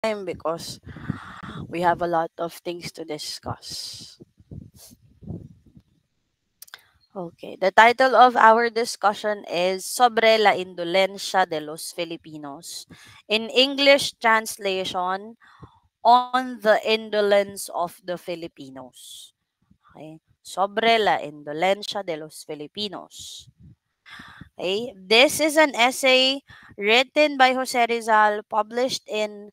because we have a lot of things to discuss. Okay, the title of our discussion is Sobre la Indolencia de los Filipinos. In English translation, On the Indolence of the Filipinos. Okay, Sobre la Indolencia de los Filipinos. Okay, this is an essay written by Jose Rizal, published in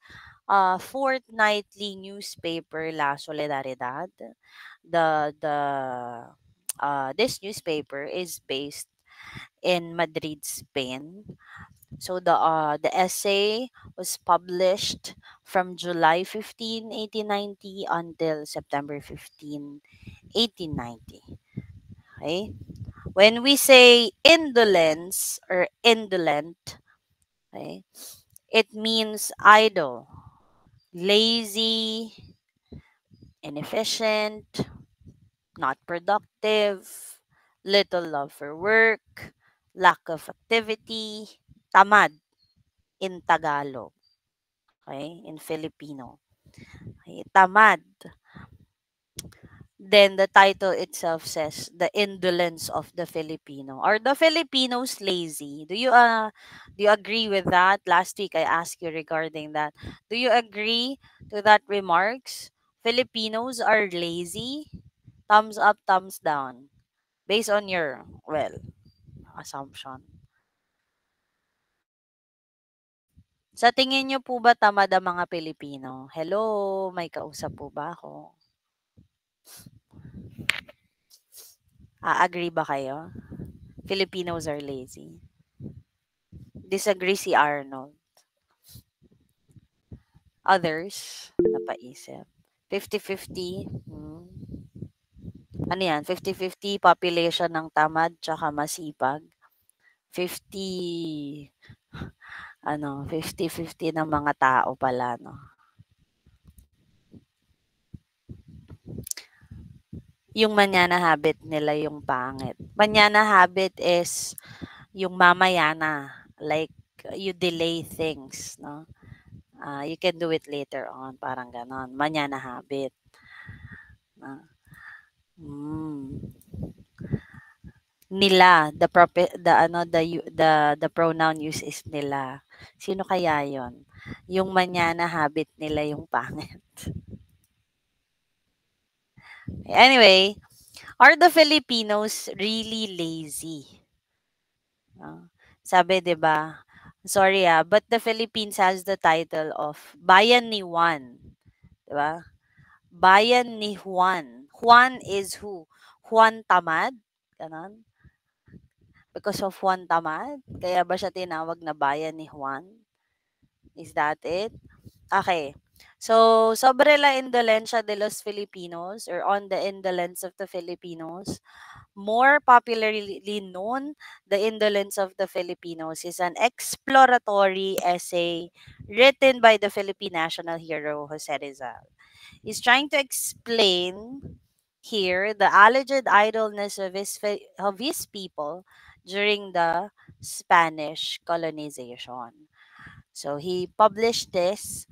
fortnightly newspaper La Solidaridad. This newspaper is based in Madrid, Spain. So the essay was published from July 15, 1890 until September 15, 1890. Okay? When we say indolence or indolent, okay, it means idle, lazy, inefficient, not productive, little love for work, lack of activity, tamad in Tagalog, okay, in Filipino. Okay, tamad. Then the title itself says the indolence of the Filipino. Are the Filipinos lazy? Do you agree with that? Last week I asked you regarding that. Do you agree to that remarks? Filipinos are lazy? Thumbs up, thumbs down. Based on your, assumption. Sa tingin niyo po ba tamad ang mga Pilipino? Hello, may kausap po ba ako? Agree ba kayo? Filipinos are lazy. Disagree si Arnold. Others, napaisip. 50-50. Ano yan? 50-50 population ng tamad tsaka masipag. 50, 50-50 ng mga tao pala, no? Yung manyana habit nila yung pangit. Manyana habit is yung mamayana. Like, you delay things, no? You can do it later on. Parang ganon. Manyana habit. Mm. Nila, the pronoun use is nila. Sino kaya 'yon? Yung manyana habit nila yung pangit. Anyway, are the Filipinos really lazy? Sabi 'di ba? Sorry but the Philippines has the title of Bayan ni Juan, 'di ba? Bayan ni Juan. Juan is who? Juan Tamad? Ganon. Because of Juan Tamad? Kaya ba siya tinawag na Bayan ni Juan? Is that it? Okay. So, sobre la indolencia de los Filipinos or on the indolence of the Filipinos, more popularly known, the indolence of the Filipinos is an exploratory essay written by the Philippine national hero Jose Rizal. He's trying to explain here the alleged idleness of his people during the Spanish colonization. So he published this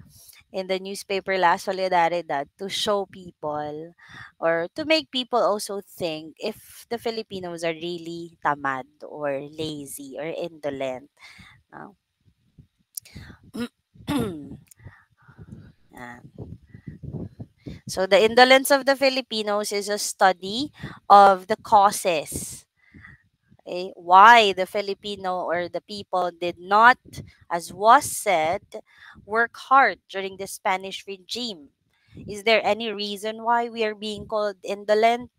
in the newspaper La Solidaridad to show people or to make people also think if the Filipinos are really tamad or lazy or indolent. No? So the indolence of the Filipinos is a study of the causes. Okay, why the Filipino or the people did not, as was said, work hard during the Spanish regime. Is there any reason why we are being called indolent?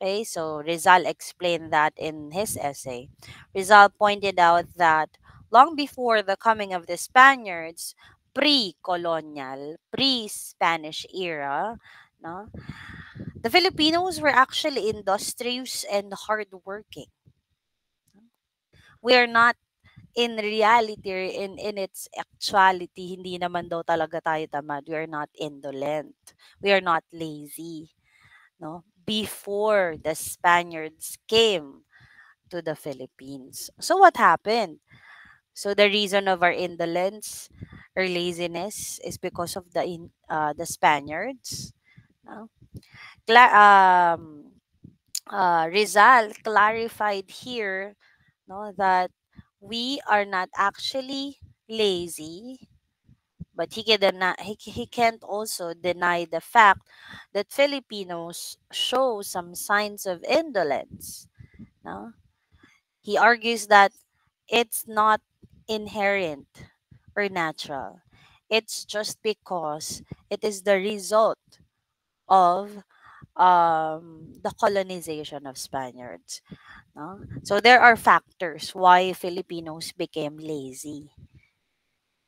Okay, so Rizal explained that in his essay. Rizal pointed out that long before the coming of the Spaniards, pre-colonial, pre-Spanish era, no, the Filipinos were actually industrious and hardworking. We are not in reality or in its actuality, hindi naman daw talaga tayo tamad. We are not indolent. We are not lazy. No? Before the Spaniards came to the Philippines. So what happened? So the reason of our indolence, or laziness is because of the Spaniards. No? Cla- um, Rizal clarified here, no, that we are not actually lazy, but he can't also deny the fact that Filipinos show some signs of indolence. No? He argues that it's not inherent or natural. It's just because it is the result of the colonization of Spaniards. No? So there are factors why Filipinos became lazy.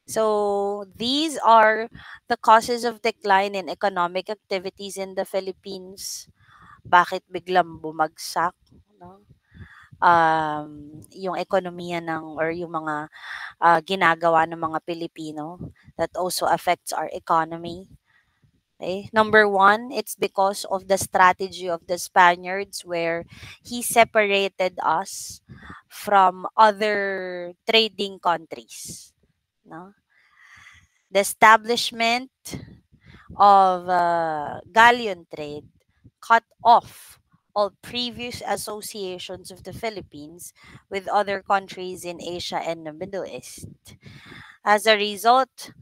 So these are the causes of decline in economic activities in the Philippines. Bakit biglang bumagsak, no? Yung ekonomiya or yung mga ginagawa ng mga Pilipino that also affects our economy. Okay? Number one, it's because of the strategy of the Spaniards where he separated us from other trading countries. No? The establishment of galleon trade cut off all previous associations of the Philippines with other countries in Asia and the Middle East. As a result,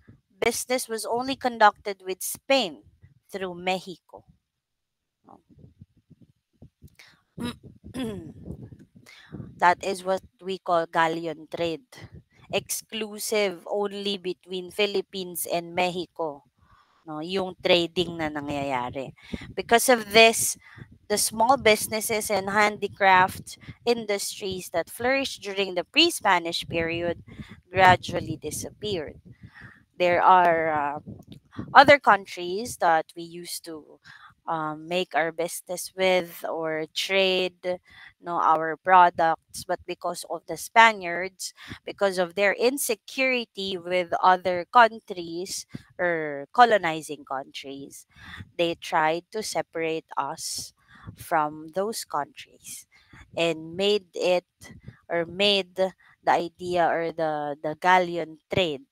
business was only conducted with Spain through Mexico. That is what we call galleon trade. Exclusive only between Philippines and Mexico. No, yung trading na nangyayari. Because of this, the small businesses and handicraft industries that flourished during the pre-Spanish period gradually disappeared. There are other countries that we used to make our business with or trade, our products, but because of the Spaniards, because of their insecurity with other countries or colonizing countries, they tried to separate us from those countries and made the idea or the galleon trade,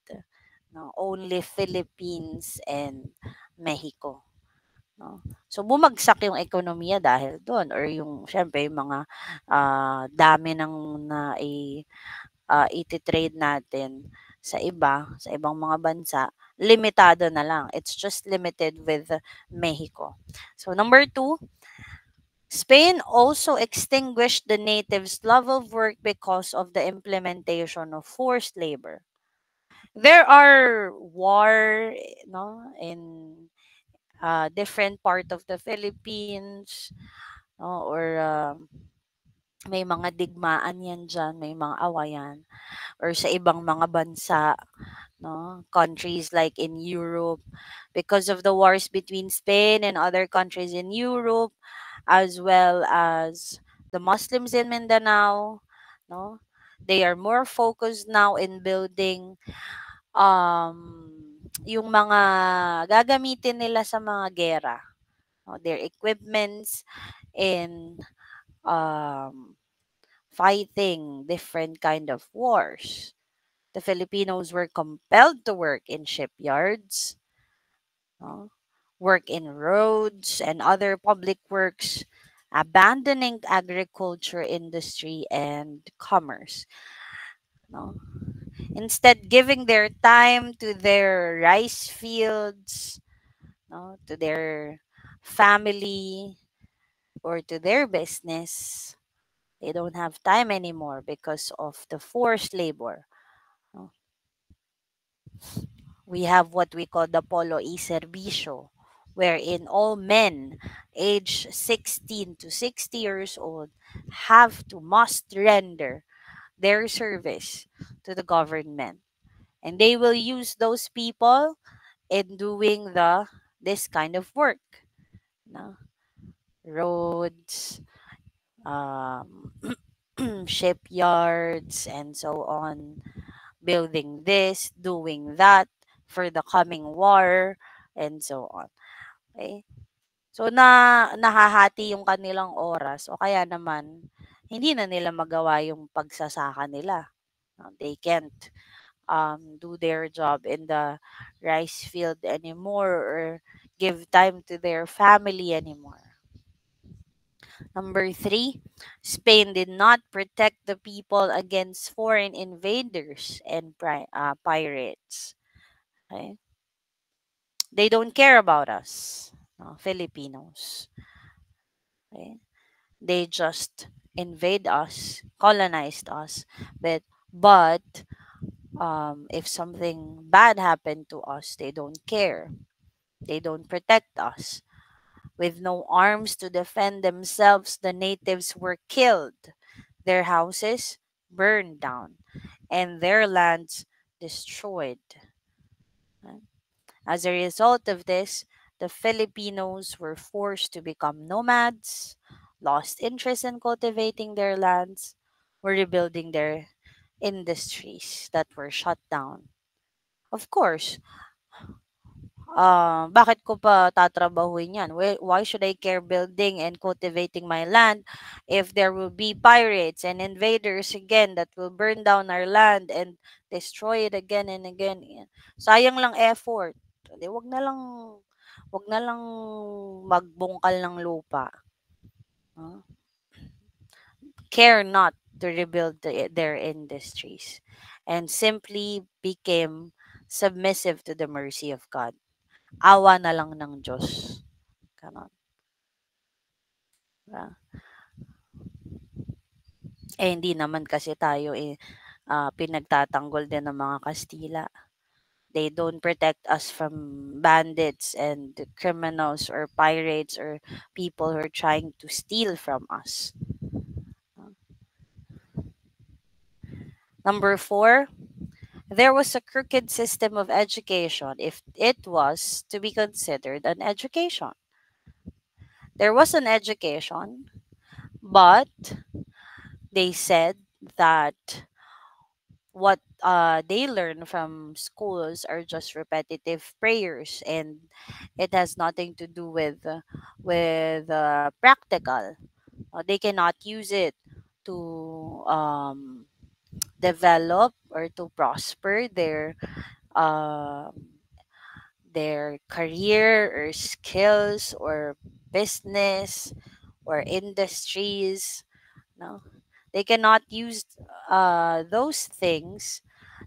no, only Philippines and Mexico. No? So bumagsak yung ekonomiya dahil doon, or yung syempre yung mga dami ng iti-trade natin sa ibang mga bansa, limitado na lang. It's just limited with Mexico. So number two, Spain also extinguished the natives' love of work because of the implementation of forced labor. There are war, no, in different part of the Philippines, no, or may mga digmaan yan dyan, may mga awayan, or sa ibang mga bansa, no, countries like in Europe, because of the wars between Spain and other countries in Europe, as well as the Muslims in Mindanao, no, they are more focused now in building yung mga gagamitin nila sa mga gera, no, their equipments in um, fighting different kind of wars. The Filipinos were compelled to work in shipyards, no, work in roads and other public works, abandoning agriculture industry and commerce. No? Instead, giving their time to their rice fields, no, to their family, or to their business. They don't have time anymore because of the forced labor. No? We have what we call the Polo y Servicio, wherein all men aged 16 to 60 years old must render their service to the government. And they will use those people in doing this kind of work. No? Roads, um, shipyards, and so on. Building this, doing that for the coming war, and so on. Okay? So, nahahati yung kanilang oras o kaya naman, hindi na nila magawa yung pagsasaka nila. No, they can't do their job in the rice field anymore or give time to their family anymore. Number three, Spain did not protect the people against foreign invaders and pirates. Okay? They don't care about us, Filipinos. Okay? They just invade us, colonized us, but if something bad happened to us, they don't care. They don't protect us. With no arms to defend themselves, the natives were killed, their houses burned down, and their lands destroyed. As a result of this, the Filipinos were forced to become nomads, lost interest in cultivating their lands, were rebuilding their industries that were shut down. Of course, bakit ko pa tatrabahuin yan? Why should I care building and cultivating my land if there will be pirates and invaders again that will burn down our land and destroy it again and again? Sayang lang effort. Di, wag na lang magbungkal ng lupa. Huh? Care not to rebuild their industries and simply became submissive to the mercy of God. Awa na lang ng Diyos. Ganon. Diba? Hindi naman kasi tayo pinagtatanggol din ng mga Kastila. They don't protect us from bandits and criminals or pirates or people who are trying to steal from us. Number four, there was a crooked system of education if it was to be considered an education. There was an education, but they said that what they learn from schools are just repetitive prayers, and it has nothing to do with practical. They cannot use it to develop or to prosper their career or skills or business or industries. No, they cannot use those things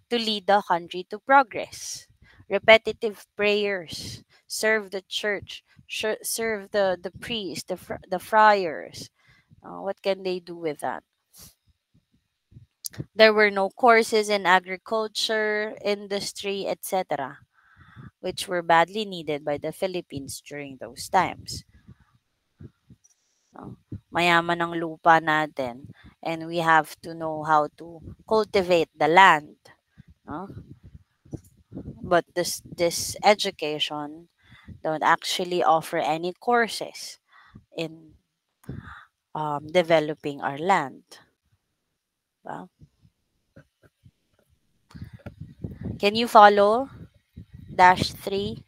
to lead the country to progress. Repetitive prayers, serve the church, serve the priest, the friars. What can they do with that? There were no courses in agriculture, industry, etc., which were badly needed by the Philippines during those times. Mayaman ang lupa natin, and we have to know how to cultivate the land. But this education don't actually offer any courses in developing our land. Well, can you follow dash 3?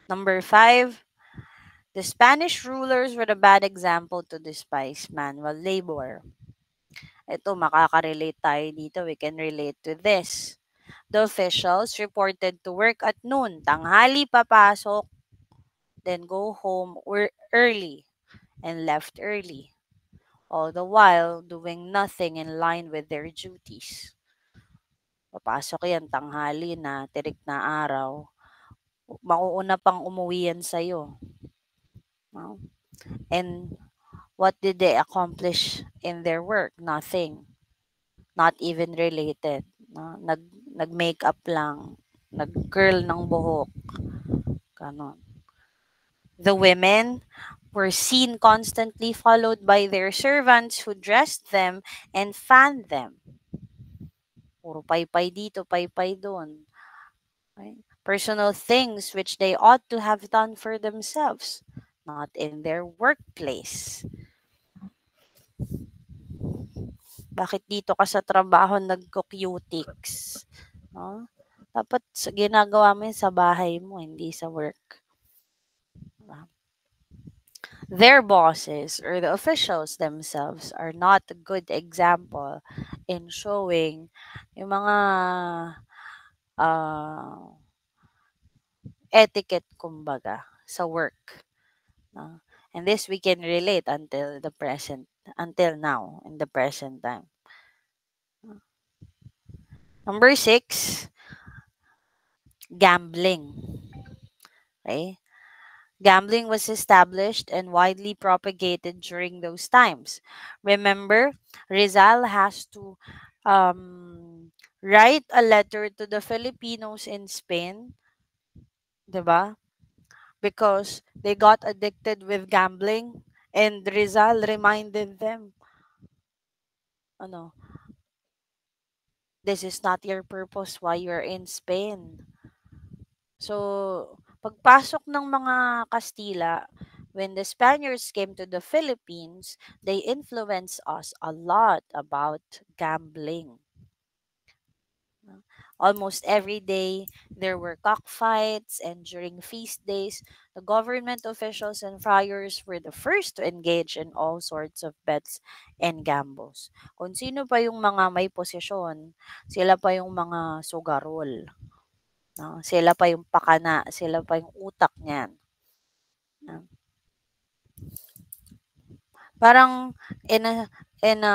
Number 5, the Spanish rulers were a bad example to despise manual labor. Ito, makaka-relate tayo dito. We can relate to this. The officials reported to work at noon, tanghali papasok, then go home early and left early, all the while doing nothing in line with their duties. Papasok yan, tanghali na, tirik na araw. Mauuna pang umuwi yan sa'yo. No? And what did they accomplish in their work? Nothing. Not even related. No? Nag-makeup lang. Nag-curl ng buhok. Ganon. The women were seen constantly followed by their servants who dressed them and fanned them. Puro paypay dito, paypay doon. Okay? Personal things which they ought to have done for themselves, not in their workplace. Bakit dito ka sa trabaho nagko-cutics? No? Dapat ginagawa mo yun sa bahay mo, hindi sa work. their bosses or the officials themselves are not a good example in showing yung mga uh, etiquette kumbaga sa work, no? And this we can relate until now in the present time. Number 6, gambling. Okay? Gambling was established and widely propagated during those times. Remember, Rizal has to write a letter to the Filipinos in Spain, 'di ba? Because they got addicted with gambling, and Rizal reminded them, ano, this is not your purpose why you're in Spain. So, pagpasok ng mga Kastila, when the Spaniards came to the Philippines, they influenced us a lot about gambling. Almost every day, there were cockfights, and during feast days, the government officials and friars were the first to engage in all sorts of bets and gambles. Kung sino pa yung mga may posisyon, sila pa yung mga sugarol. No? Sila pa yung pakana, sila pa yung utak niyan. No? Parang in a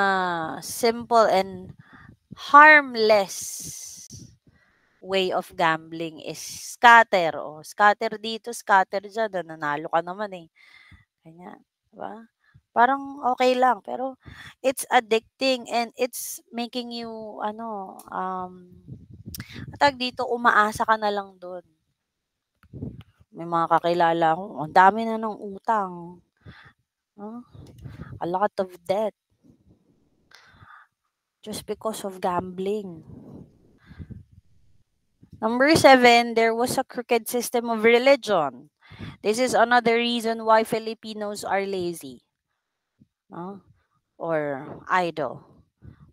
simple and harmless way of gambling is scatter. O, scatter dito, scatter dyan. Nanalo ka naman eh. Ganyan. Diba? Parang okay lang. Pero it's addicting and it's making you, tag dito, umaasa ka na lang doon. May mga kakilala ako, ang dami na ng utang. Huh? A lot of debt. Just because of gambling. Number 7, there was a crooked system of religion. This is another reason why Filipinos are lazy, no? Or idle.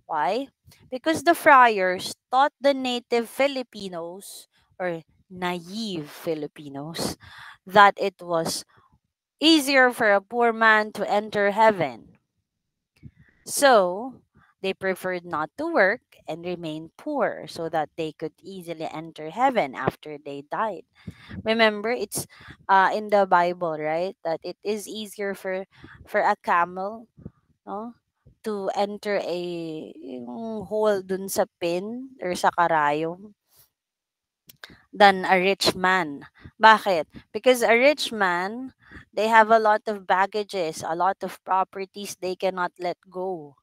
Why? Because the friars taught the native Filipinos or naive Filipinos that it was easier for a poor man to enter heaven. So, they preferred not to work and remain poor so that they could easily enter heaven after they died. Remember, it's in the Bible, right? That it is easier for a camel, no, to enter yung hole dun sa pin or sa karayom than a rich man. Bakit? Because a rich man, they have a lot of baggages, a lot of properties they cannot let go.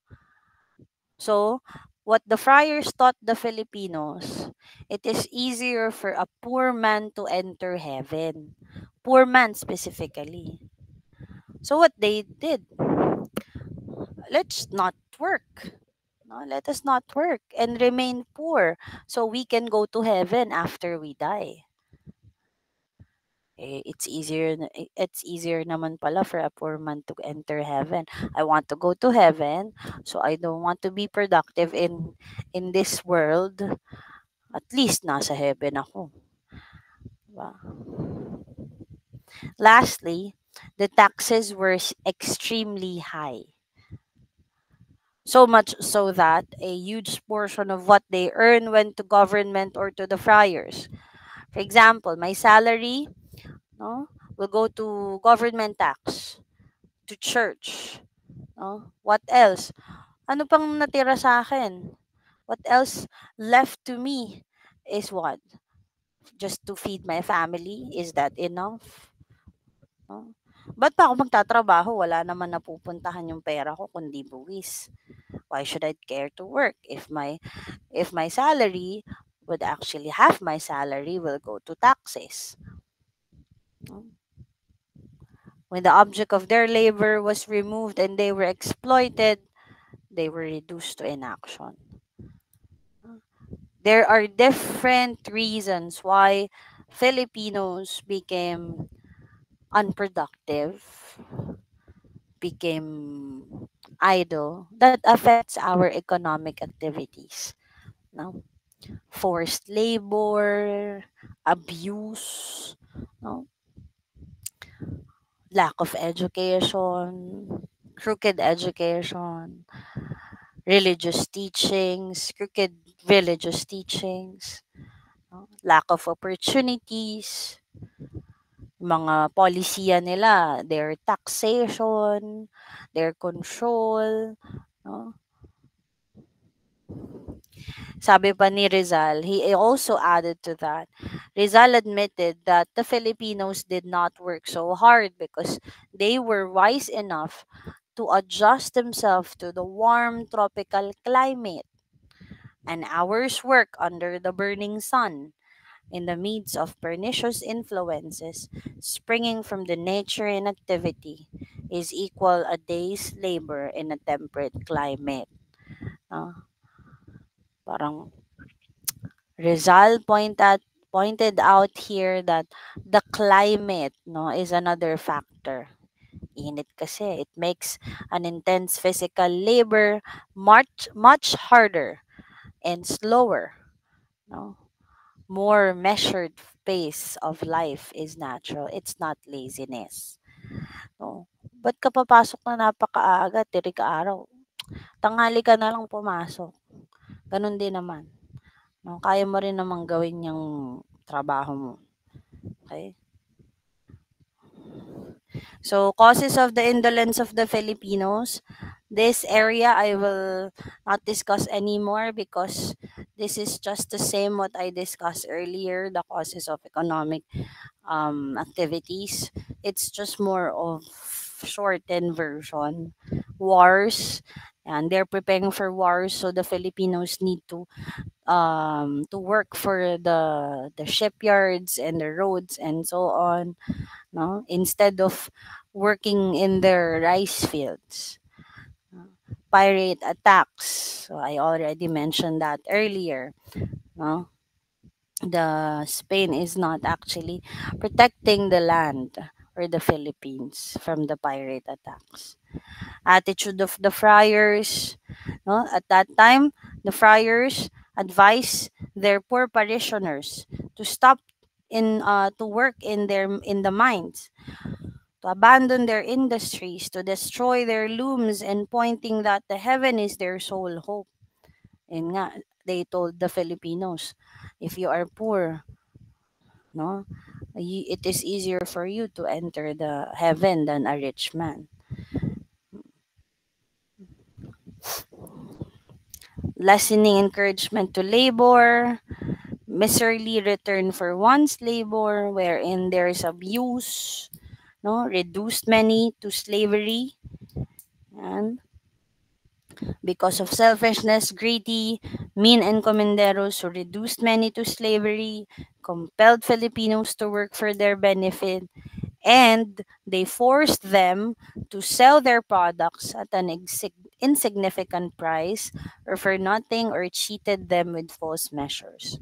So, what the friars taught the Filipinos, it is easier for a poor man to enter heaven. Poor man specifically. So, what they did, let's not work. No, let us not work and remain poor so we can go to heaven after we die. It's easier naman pala for a poor man to enter heaven. I want to go to heaven, so I don't want to be productive in this world. At least nasa heaven ako. Diba? Lastly, the taxes were extremely high. So much so that a huge portion of what they earn went to government or to the friars. For example, my salary, no, will go to government tax, to church. No? What else? Ano pang natira sa akin? What else left to me is what? Just to feed my family? Is that enough? No? Ba't pa ako magtatrabaho? Wala naman napupuntahan yung pera ko kundi buwis. Why should I care to work if my salary would actually half my salary will go to taxes? When the object of their labor was removed and they were exploited, they were reduced to inaction. There are different reasons why Filipinos became unproductive, became idle, that affects our economic activities. No? Forced labor, abuse, no? lack of education, crooked education, religious teachings, crooked religious teachings, no? Lack of opportunities, mga polisiya nila, their taxation, their control, no? Sabi pa ni Rizal, he also added to that. Rizal admitted that the Filipinos did not work so hard because they were wise enough to adjust themselves to the warm tropical climate. An hour's work under the burning sun in the midst of pernicious influences springing from the nature and activity is equal a day's labor in a temperate climate. Uh, Parang pointed out here that the climate, no, is another factor. Init kasi, it makes an intense physical labor much harder and slower, no. More measured pace of life is natural. It's not laziness. No. Ba't ka papasok na napakaaga, tirik araw? Tanghali ka na lang pumasok. Ganun din naman. No, kaya mo rin namang gawin yung trabaho mo. Okay? So, causes of the indolence of the Filipinos. This area I will not discuss anymore because this is just the same what I discussed earlier, the causes of economic activities. It's just more of shortened version. Wars, and they're preparing for wars, so the Filipinos need to work for the shipyards and the roads and so on, no, instead of working in their rice fields. Pirate attacks, so I already mentioned that earlier, no. The Spain is not actually protecting the land or the Philippines from the pirate attacks. Attitude of the friars, no, at that time the friars advised their poor parishioners to stop to work in the mines, to abandon their industries, to destroy their looms, and pointing that the heaven is their sole hope. And nga, they told the Filipinos, if you are poor, no, it is easier for you to enter the heaven than a rich man. Lessening encouragement to labor, miserly return for one's labor, wherein there is abuse, no, reduced many to slavery, and because of selfishness, greedy, mean encomenderos who reduced many to slavery, compelled Filipinos to work for their benefit, and they forced them to sell their products at an insignificant price or for nothing, or cheated them with false measures.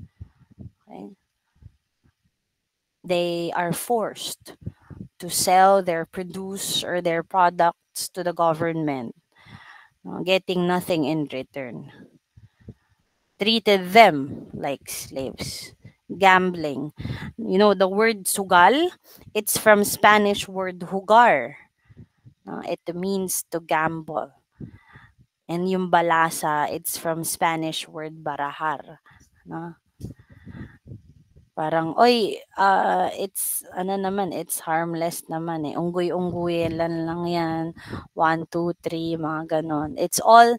Okay? They are forced to sell their produce or their products to the government, getting nothing in return. Treated them like slaves. Gambling. The word sugal, it's from Spanish word jugar. It means to gamble. And yung balasa, it's from Spanish word barajar. No? Parang, oy, it's harmless naman eh. Unggoy-unggoyan lang yan. 1, 2, 3, mga ganon. It's all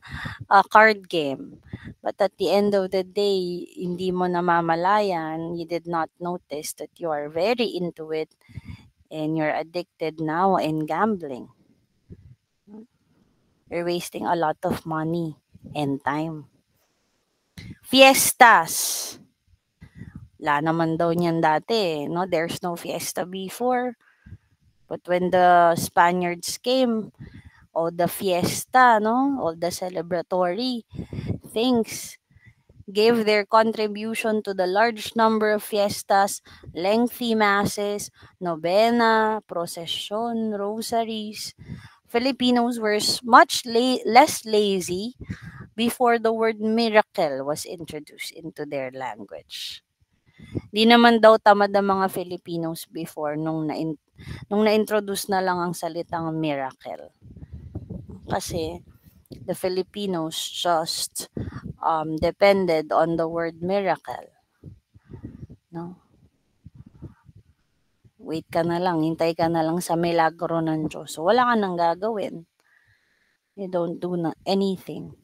a card game. But at the end of the day, hindi mo namamalayan, you did not notice that you are very into it and you're addicted now in gambling. You're wasting a lot of money and time. Fiestas. Wala naman daw niyan dati, no? There's no fiesta before. But when the Spaniards came, all the fiesta, no? All the celebratory things gave their contribution to the large number of fiestas, lengthy masses, novena, procession, rosaries. Filipinos were much less lazy before the word miracle was introduced into their language. Di naman daw tamad ang mga Filipinos before nung nung na-introduce na lang ang salitang miracle. Kasi the Filipinos just depended on the word miracle. No? Wait ka na lang, hintay ka na lang sa milagro ng Diyos. So, wala ka nang gagawin. You don't do anything.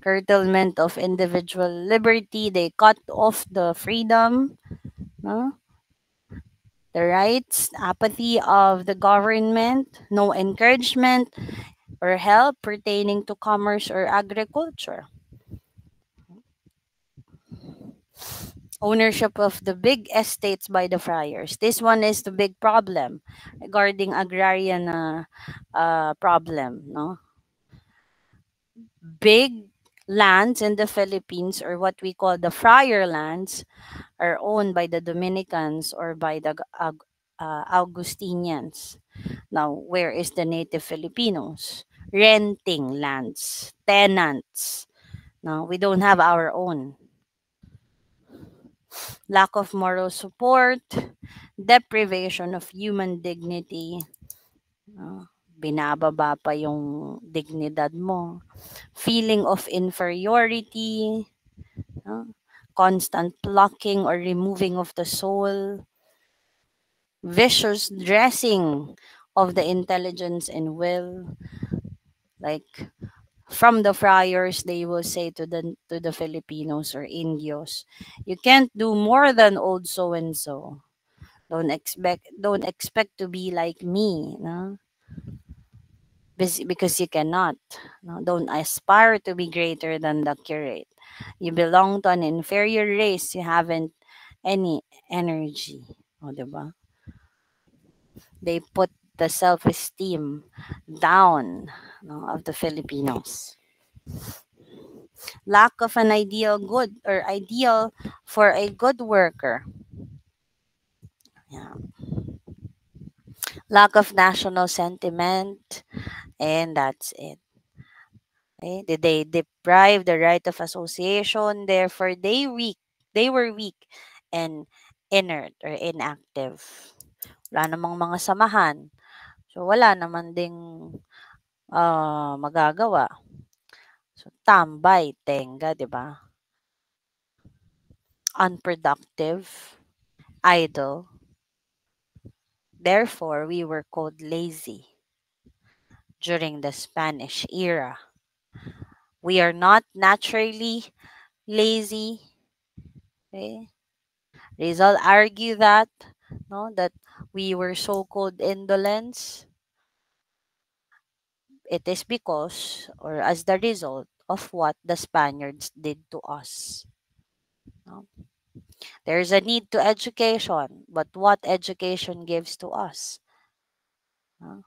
Curtailment of individual liberty, they cut off the freedom, no? The rights, apathy of the government, no encouragement or help pertaining to commerce or agriculture. Ownership of the big estates by the friars. This one is the big problem regarding agrarian problem, no? Big lands in the Philippines, or what we call the friar lands, are owned by the Dominicans or by the Augustinians. Now, where is the native Filipinos? Renting lands, tenants. No, we don't have our own. Lack of moral support, deprivation of human dignity, binababa pa yung dignidad mo, feeling of inferiority, constant plucking or removing of the soul, vicious dressing of the intelligence and will. Like from the friars, they will say to the Filipinos or Indios, you can't do more than old so and so. Don't expect to be like me, no? Because you cannot. No? Don't aspire to be greater than the curate. You belong to an inferior race. You haven't any energy. O, diba? They put the self-esteem down, no, of the Filipinos. Lack of an ideal good or ideal for a good worker. Yeah. Lack of national sentiment, and that's it. Okay? Did they deprive the right of association? Therefore, they were weak and inert or inactive. Wala namang mga samahan. So, wala naman ding magagawa. So, tambay, tenga, di ba? Unproductive, idle. Therefore, we were called lazy during the Spanish era. We are not naturally lazy. Okay? Rizal argue that, no, that we were so-called indolence. It is because or as the result of what the Spaniards did to us. No? There's a need to education, but what education gives to us? No?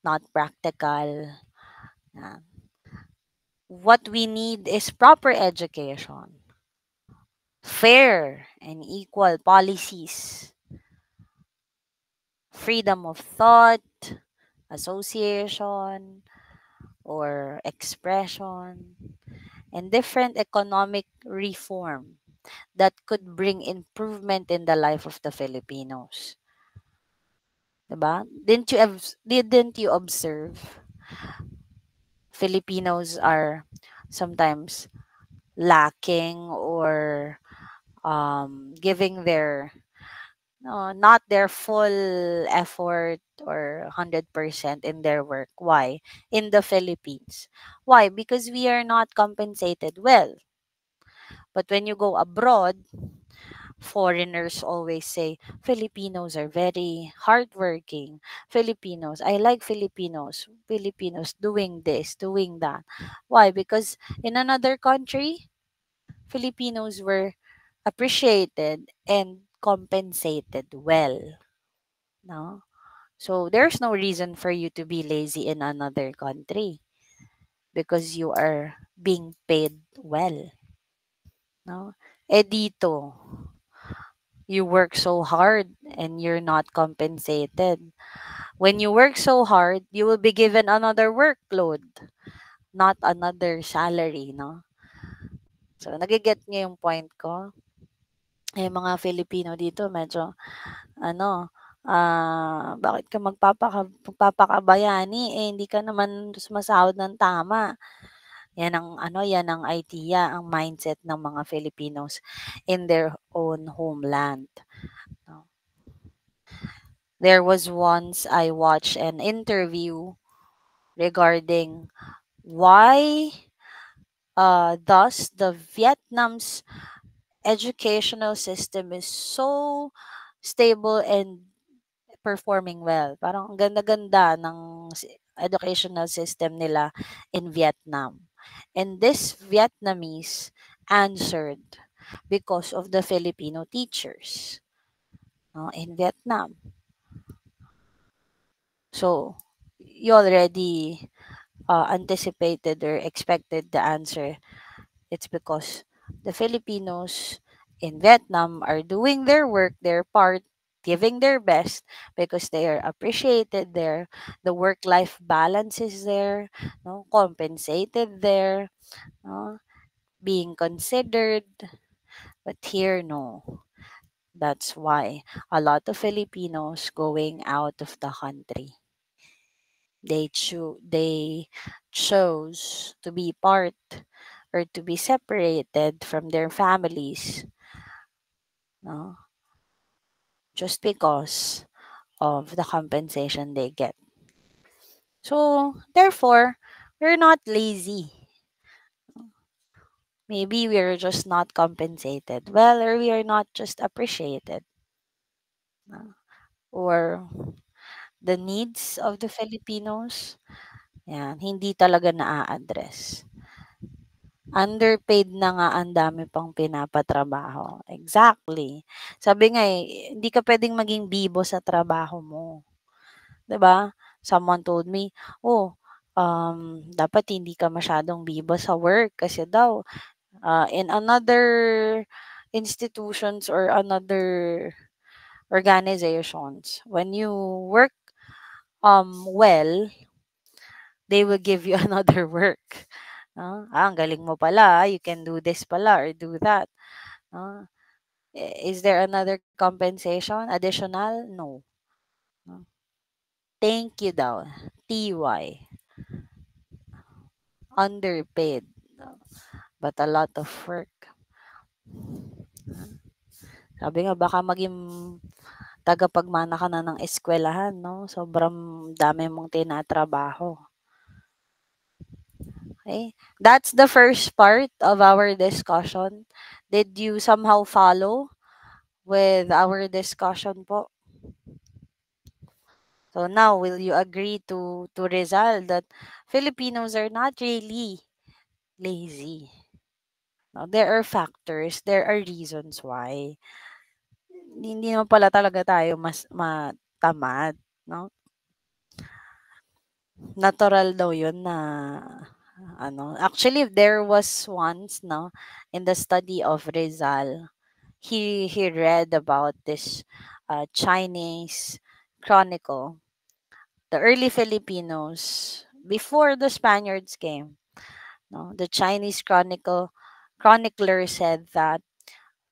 Not practical. What we need is proper education, fair and equal policies, freedom of thought, association, or expression, and different economic reform that could bring improvement in the life of the Filipinos. Diba? Didn't you observe Filipinos are sometimes lacking or giving their not their full effort or 100% in their work. Why? In the Philippines. Why? Because we are not compensated well. But when you go abroad, foreigners always say Filipinos are very hardworking. Filipinos, I like Filipinos. Filipinos doing this, doing that. Why? Because in another country, Filipinos were appreciated and compensated well. No? So there's no reason for you to be lazy in another country because you are being paid well. No? Eh dito, you work so hard and you're not compensated. When you work so hard, you will be given another workload, not another salary, no? So, nagiget niyo yung point ko? Eh, mga Filipino dito medyo ano, bakit ka magpapakabayani, eh, hindi ka naman sumasahod ng tama. Yan ang ano, yan ang idea, ang mindset ng mga Filipinos in their own homeland, 'no. There was once I watched an interview regarding why, thus the Vietnam's educational system is so stable and performing well. Parang ang ganda-ganda ng educational system nila in Vietnam. And this Vietnamese answered because of the Filipino teachers, no, in Vietnam. So, you already anticipated or expected the answer. It's because the Filipinos in Vietnam are doing their work, their part, giving their best because they are appreciated there. The work-life balance is there, no, compensated there, no, being considered. But here, no. That's why a lot of Filipinos going out of the country. They chose to be part or to be separated from their families, no, just because of the compensation they get. So therefore, we're not lazy. Maybe we're just not compensated well, or we are not just appreciated, no? Or the needs of the Filipinos, yan, hindi talaga naa-address. Underpaid na nga, ang dami pang pinapatrabaho. Exactly. Sabi nga, eh, hindi ka puwedeng maging bibo sa trabaho mo, 'di ba? Someone told me, "Oh, dapat hindi ka masyadong bibo sa work kasi daw, in another institutions or another organizations, when you work, well, they will give you another work." Ang galing mo pala, you can do this pala or do that." Ah, is there another compensation, additional? No. Ah, thank you daw, TY, underpaid, but a lot of work. Sabi nga baka maging tagapagmana ka na ng eskwelahan 'no, sobrang dami mong tinatrabaho. Okay, that's the first part of our discussion. Did you somehow follow with our discussion po? So now, will you agree to Rizal that Filipinos are not really lazy? No, there are factors, there are reasons why. Hindi naman pala talaga tayo mas matamad, no? Natural daw 'yun na ano, actually there was once, no, in the study of Rizal, he read about this Chinese chronicle, the early Filipinos before the Spaniards came. No, the Chinese chronicler said that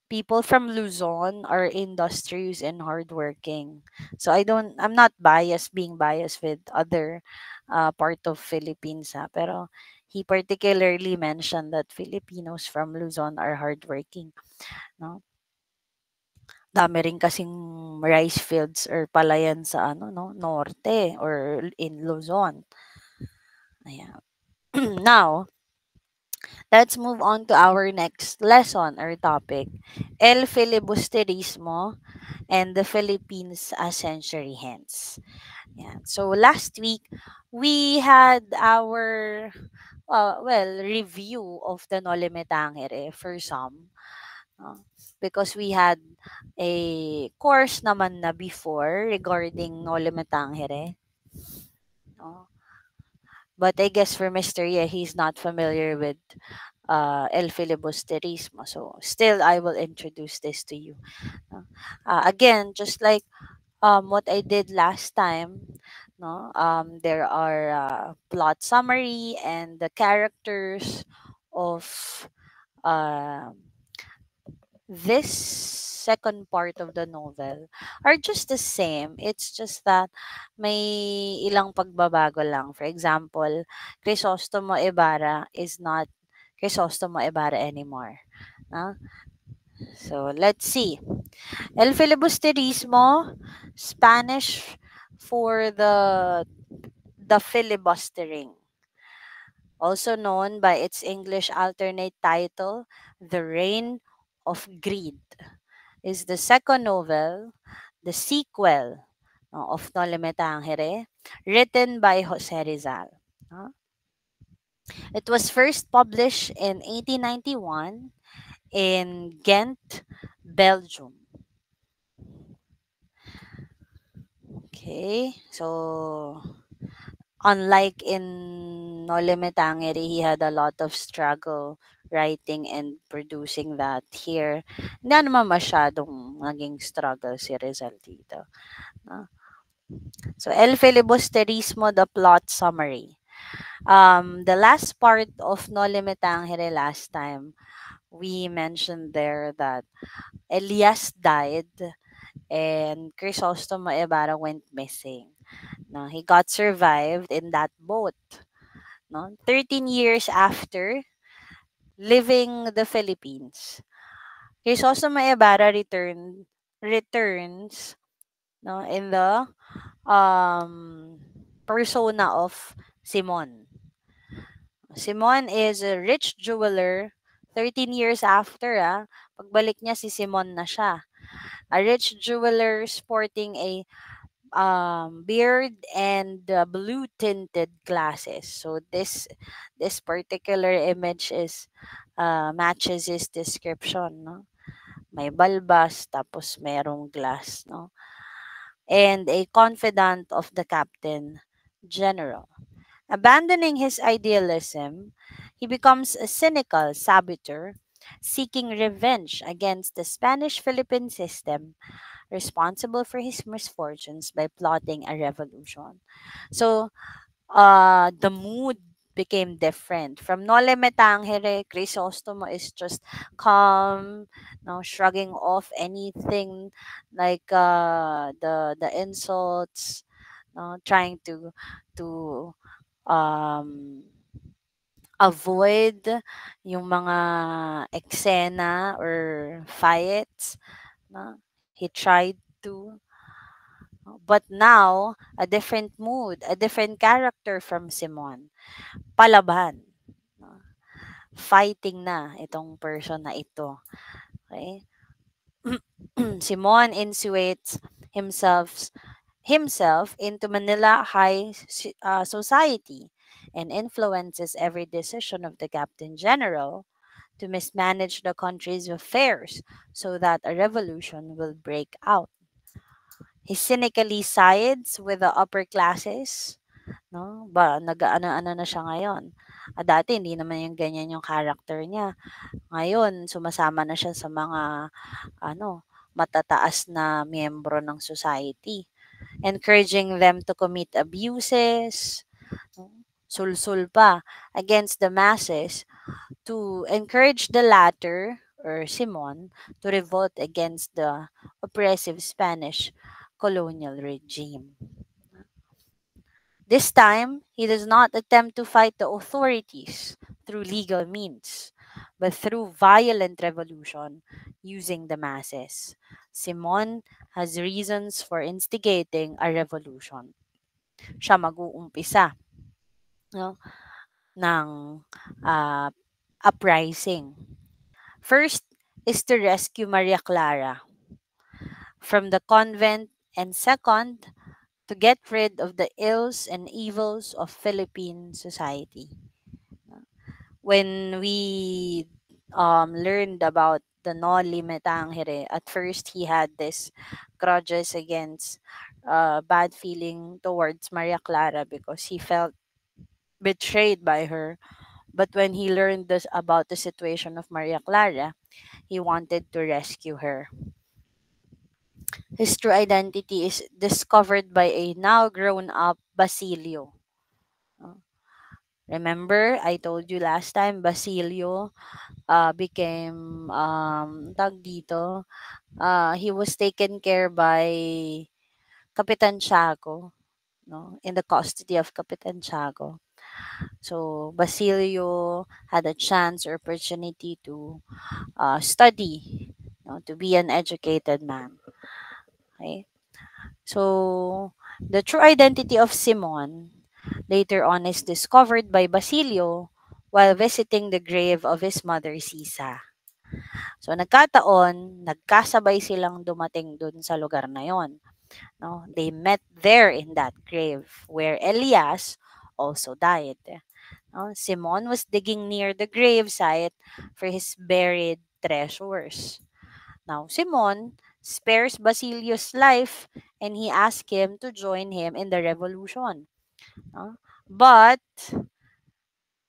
people from Luzon are industrious and hardworking. So I'm not biased, being biased with other part of Philippines, ha, pero he particularly mentioned that Filipinos from Luzon are hardworking, no? Dami rin kasing rice fields or palayan sa ano, no, norte or in Luzon. Ayan. Now, let's move on to our next lesson or topic, El Filibusterismo and the Philippines as century hence. Yeah. So last week we had our review of the Noli Me Tangere for some, uh, because we had a course naman na before regarding Noli Me Tangere. No? But I guess for Mr. Ye, he's not familiar with El Filibusterismo. So still, I will introduce this to you. No? Again, just like what I did last time, no, there are plot summary and the characters of uh, this second part of the novel are just the same. It's just that may ilang pagbabago lang. For example, Crisostomo Ibarra is not Crisostomo Ibarra anymore. No? So, let's see. El filibusterismo, Spanish for the filibustering, also known by its English alternate title, The Reign of Greed, is the second novel, the sequel of Noli Me Tangere, written by Jose Rizal. Uh, It was first published in 1891 in Ghent, Belgium. Okay, so unlike in Noli Me Tangere, he had a lot of struggle writing and producing that. Here, hindi naman masyadong naging struggle si Rizal dito. No? So, El Filibusterismo, the plot summary. The last part of Noli Me Tangere last time, we mentioned there that Elias died and Crisostomo Ibarra went missing. No, he got survived in that boat. No, 13 years after leaving the Philippines, Crisostomo Ibarra returns no in the persona of Simon. Simon is a rich jeweler. 13 years after, pagbalik niya si Simon na siya. A rich jeweler sporting a beard and blue tinted glasses. So this particular image is matches his description, no? May balbas tapos merong glass, no? And a confidant of the captain general. Abandoning his idealism, he becomes a cynical saboteur, seeking revenge against the Spanish Philippine system responsible for his misfortunes by plotting a revolution. So, the mood became different. From Nole Me Tangere, Crisostomo is just calm, no, shrugging off anything like the insults, no, trying to um avoid yung mga eksena or fights, no? He tried to, but now a different mood, a different character from Simon. Palaban. No? Fighting na itong person na ito. Okay? Simon insuates himself himself into Manila high society and influences every decision of the Captain General to mismanage the country's affairs so that a revolution will break out. He cynically sides with the upper classes, no? Ba nag-ano-ano na siya ngayon. Dati hindi naman yung ganyan yung character niya. Ngayon sumasama na siya sa mga matataas na miyembro ng society, encouraging them to commit abuses, no? Sulsul pa against the masses to encourage the latter or Simon to revolt against the oppressive Spanish colonial regime. This time, he does not attempt to fight the authorities through legal means, but through violent revolution using the masses. Simon has reasons for instigating a revolution. Siya mag-uumpisa, no, ng uh, uprising. First is to rescue Maria Clara from the convent, and second, to get rid of the ills and evils of Philippine society. When we learned about the Noli Me Tangere, at first he had this grudges against bad feeling towards Maria Clara because he felt betrayed by her. But when he learned this about the situation of Maria Clara, he wanted to rescue her. His true identity is discovered by a now grown up Basilio. Remember, I told you last time, Basilio became, tag dito, he was taken care by Kapitan Tiago, no, in the custody of Kapitan Tiago. So Basilio had a chance or opportunity to study, to be an educated man. Okay? So the true identity of Simon later on is discovered by Basilio while visiting the grave of his mother Sisa. So nagkataon, nagkasabay silang dumating dun sa lugar na yon. No? They met there in that grave where Elias also died. No? Simon was digging near the grave site for his buried treasures. Now, Simon spares Basilio's life and he asks him to join him in the revolution. No? But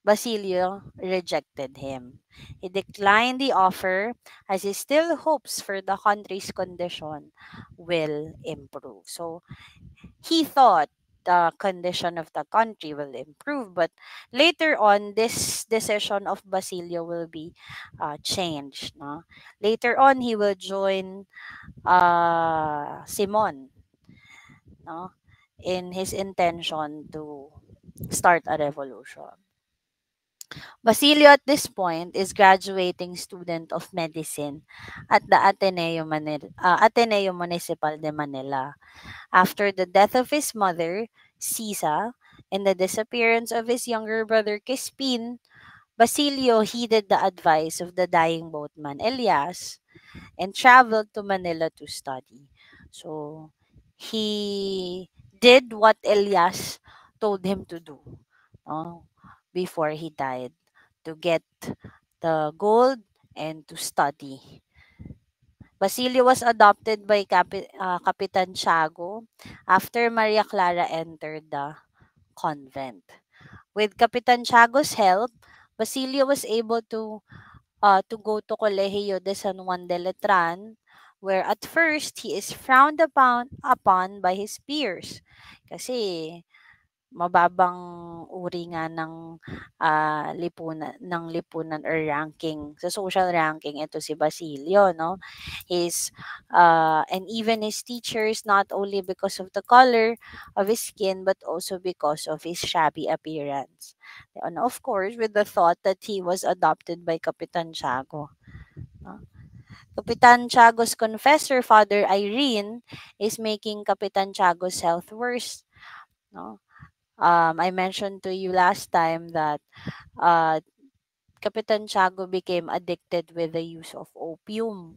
Basilio rejected him. He declined the offer as he still hopes for the country's condition will improve. So he thought the condition of the country will improve, but later on, this decision of Basilio will be changed. No? Later on, he will join Simon, no? In his intention to start a revolution. Basilio at this point is graduating student of medicine at the Ateneo Municipal de Manila. After the death of his mother, Sisa, and the disappearance of his younger brother Crispin, Basilio heeded the advice of the dying boatman Elias and traveled to Manila to study. So he did what Elias told him to do, uh, before he died, to get the gold and to study. Basilio was adopted by Capitan Tiago after Maria Clara entered the convent. With Capitan Tiago's help, Basilio was able to go to Colegio de San Juan de Letran, where at first he is frowned upon by his peers. Kasi mababang uri nga ng lipunan or ranking sa social ranking ito si Basilio, no? And even his teachers, not only because of the color of his skin but also because of his shabby appearance, and of course with the thought that he was adopted by Kapitan Tiago, no? Kapitan Tiago's confessor, Father Irene, is making Kapitan Tiago's health worse, no? I mentioned to you last time that uh, Kapitan Tiago became addicted with the use of opium.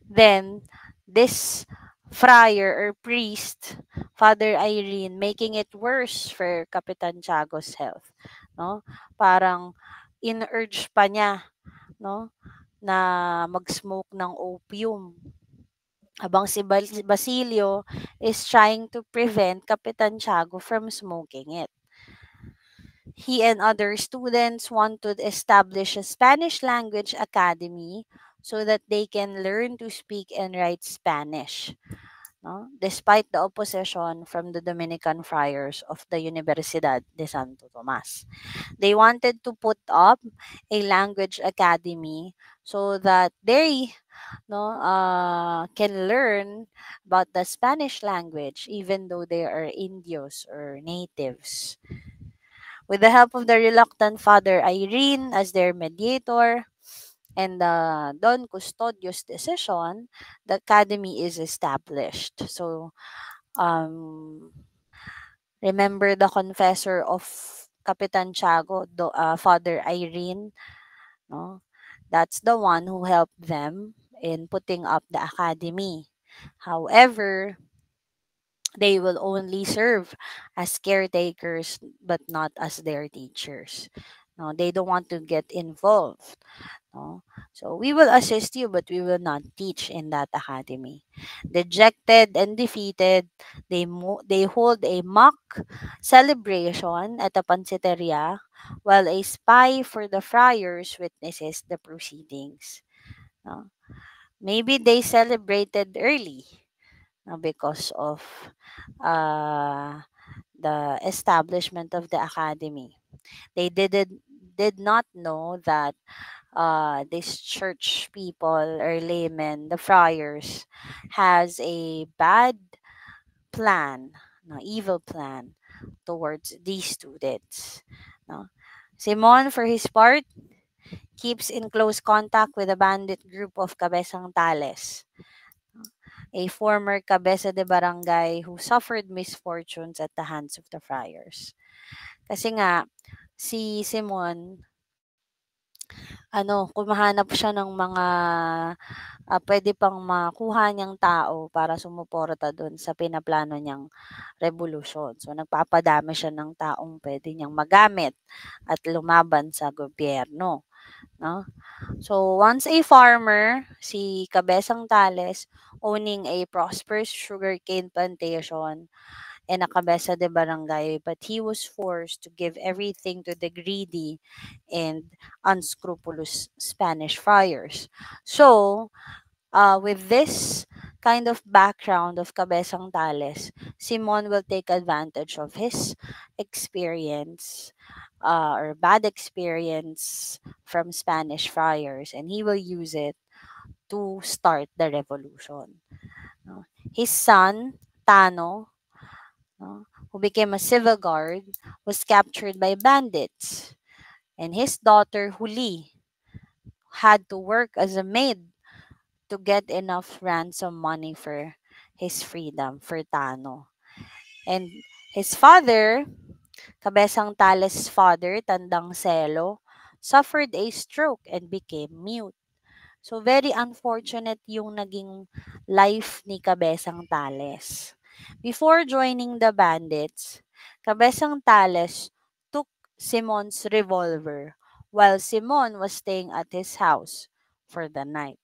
Then, this friar or priest, Father Irene, making it worse for Kapitan Tiago's health. No? Parang in-urge pa niya, no, na mag-smoke ng opium. Habang si Basilio is trying to prevent Kapitan Tiago from smoking it. He and other students want to establish a Spanish language academy so that they can learn to speak and write Spanish, no? Despite the opposition from the Dominican friars of the Universidad de Santo Tomas. They wanted to put up a language academy so that they, can learn about the Spanish language even though they are Indios or natives. With the help of the reluctant Father Irene as their mediator and Don Custodio's decision, the academy is established. So, um, remember the confessor of Capitan Tiago, Father Irene, no? That's the one who helped them in putting up the academy. However, they will only serve as caretakers but not as their teachers. No, they don't want to get involved. No? So we will assist you, but we will not teach in that academy. Dejected and defeated, they hold a mock celebration at a pansiteria while a spy for the friars witnesses the proceedings. No? Maybe they celebrated early, no, because of uh, the establishment of the academy. They did not know that these church people or laymen, the friars, has a bad plan, no, evil plan towards these students. No. Simon, for his part, keeps in close contact with a bandit group of Cabezang Tales, a former cabeza de barangay who suffered misfortunes at the hands of the friars. Kasi nga, si Simon, kumahanap siya ng mga pwede pang makuha niyang tao para sumuporta dun sa pinaplano niyang revolusyon. So, nagpapadami siya ng taong pwede niyang magamit at lumaban sa gobyerno. No? So, once a farmer, si Cabezang Tales, owning a prosperous sugarcane plantation and a cabeza de barangay, but he was forced to give everything to the greedy and unscrupulous Spanish friars. So, with this kind of background of Cabezang Tales, Simon will take advantage of his experience or bad experience from Spanish friars, and he will use it to start the revolution. No? His son, Tano, no, who became a civil guard, was captured by bandits, and his daughter, Huli, had to work as a maid to get enough ransom money for his freedom, for Tano. And his father, Cabezang Tales' father, Tandang Celo, suffered a stroke and became mute. So, very unfortunate yung naging life ni Cabezang Tales. Before joining the bandits, Cabezang Tales took Simon's revolver while Simon was staying at his house for the night.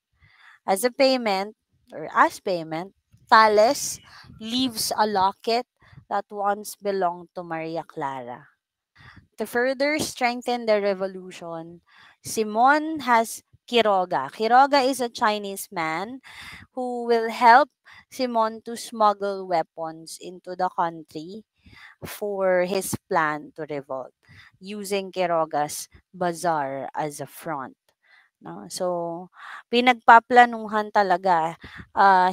As a payment, or as payment, Tales leaves a locket that once belonged to Maria Clara. To further strengthen the revolution, Simon has Quiroga. Quiroga is a Chinese man who will help Simon to smuggle weapons into the country for his plan to revolt, using Quiroga's bazaar as a front. No? So, pinagpaplanuhan talaga.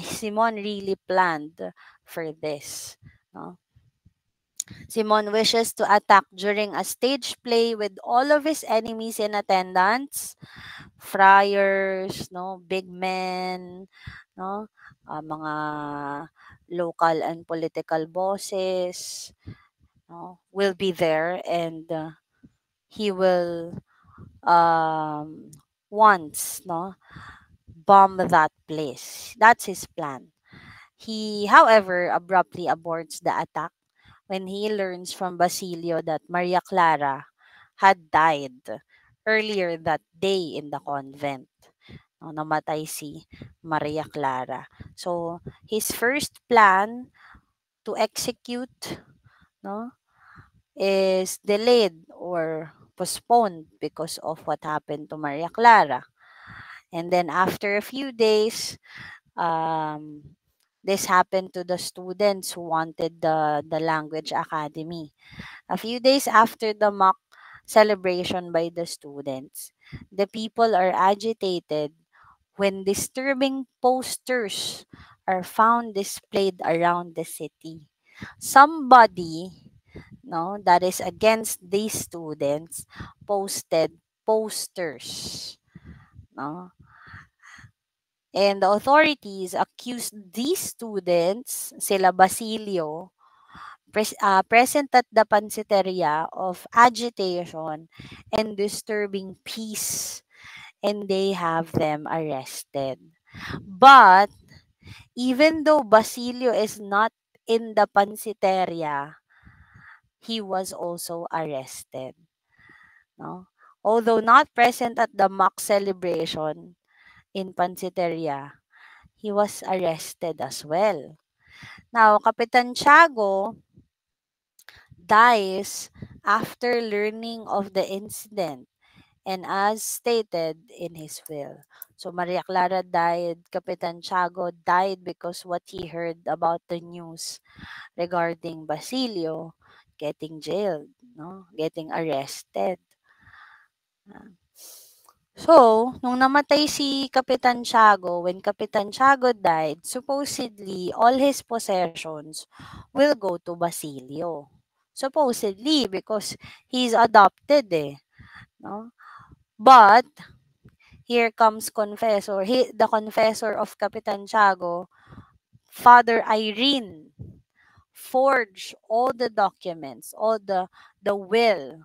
Simon really planned for this. No? Simon wishes to attack during a stage play with all of his enemies in attendance, friars, no, big men, no, mga local and political bosses, no, will be there, and he will once, no, bomb that place. That's his plan. He, however, abruptly aborts the attack when he learns from Basilio that Maria Clara had died earlier that day in the convent. No, namatay si Maria Clara. So, his first plan to execute, no, is delayed or postponed because of what happened to Maria Clara. And then after a few days, um, this happened to the students who wanted the language academy. A few days after the mock celebration by the students, the people are agitated when disturbing posters are found displayed around the city. Somebody, no, that is against these students posted posters, no, and the authorities accused these students, sila Basilio, present at the pansiteria, of agitation and disturbing peace, and they have them arrested. But even though Basilio is not in the pansiteria, he was also arrested. No? Although not present at the mock celebration in pansiteria, he was arrested as well. Now, Kapitan Tiago dies after learning of the incident and as stated in his will. So Maria Clara died, Kapitan Tiago died because what he heard about the news regarding Basilio getting jailed, no, getting arrested. So, nung namatay si Kapitan Tiago, when Kapitan Tiago died, supposedly, all his possessions will go to Basilio. Supposedly, because he's adopted no? But, here comes confessor, the confessor of Kapitan Tiago, Father Irene, forged all the documents, all the will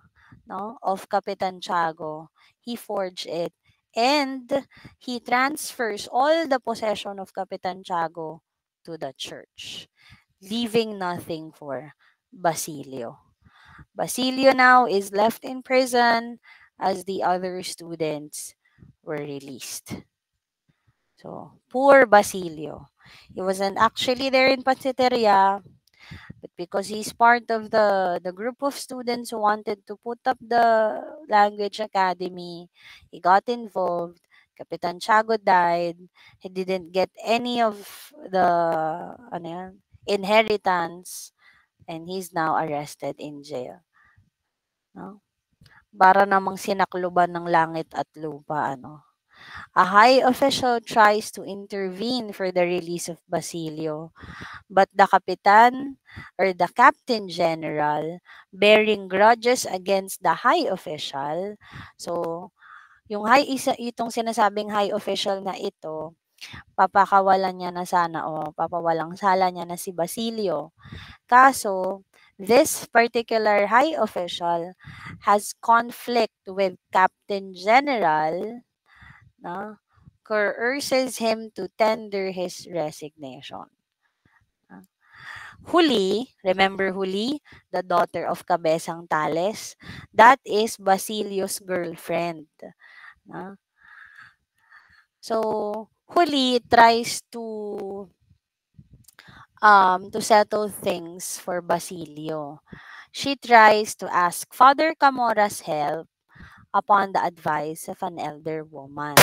of Kapitan Tiago. He forged it. And he transfers all the possession of Kapitan Tiago to the church, leaving nothing for Basilio. Basilio now is left in prison as the other students were released. So, poor Basilio. He wasn't actually there in Pansiteria, but because he's part of the group of students who wanted to put up the language academy, he got involved. Kapitan Tiago died. He didn't get any of the inheritance, and he's now arrested in jail. No? Para namang sinakluban ng langit at lupa, A high official tries to intervene for the release of Basilio, but the Kapitan or the Captain General, bearing grudges against the high official. So, itong sinasabing high official na ito, papakawalan niya na sana o papawalang sala niya na si Basilio. Kaso, this particular high official has conflict with Captain General, na coerces him to tender his resignation. Huli, remember Huli, the daughter of Cabezang Tales? That is Basilio's girlfriend. So, Huli tries to settle things for Basilio. She tries to ask Father Camora's help upon the advice of an elder woman.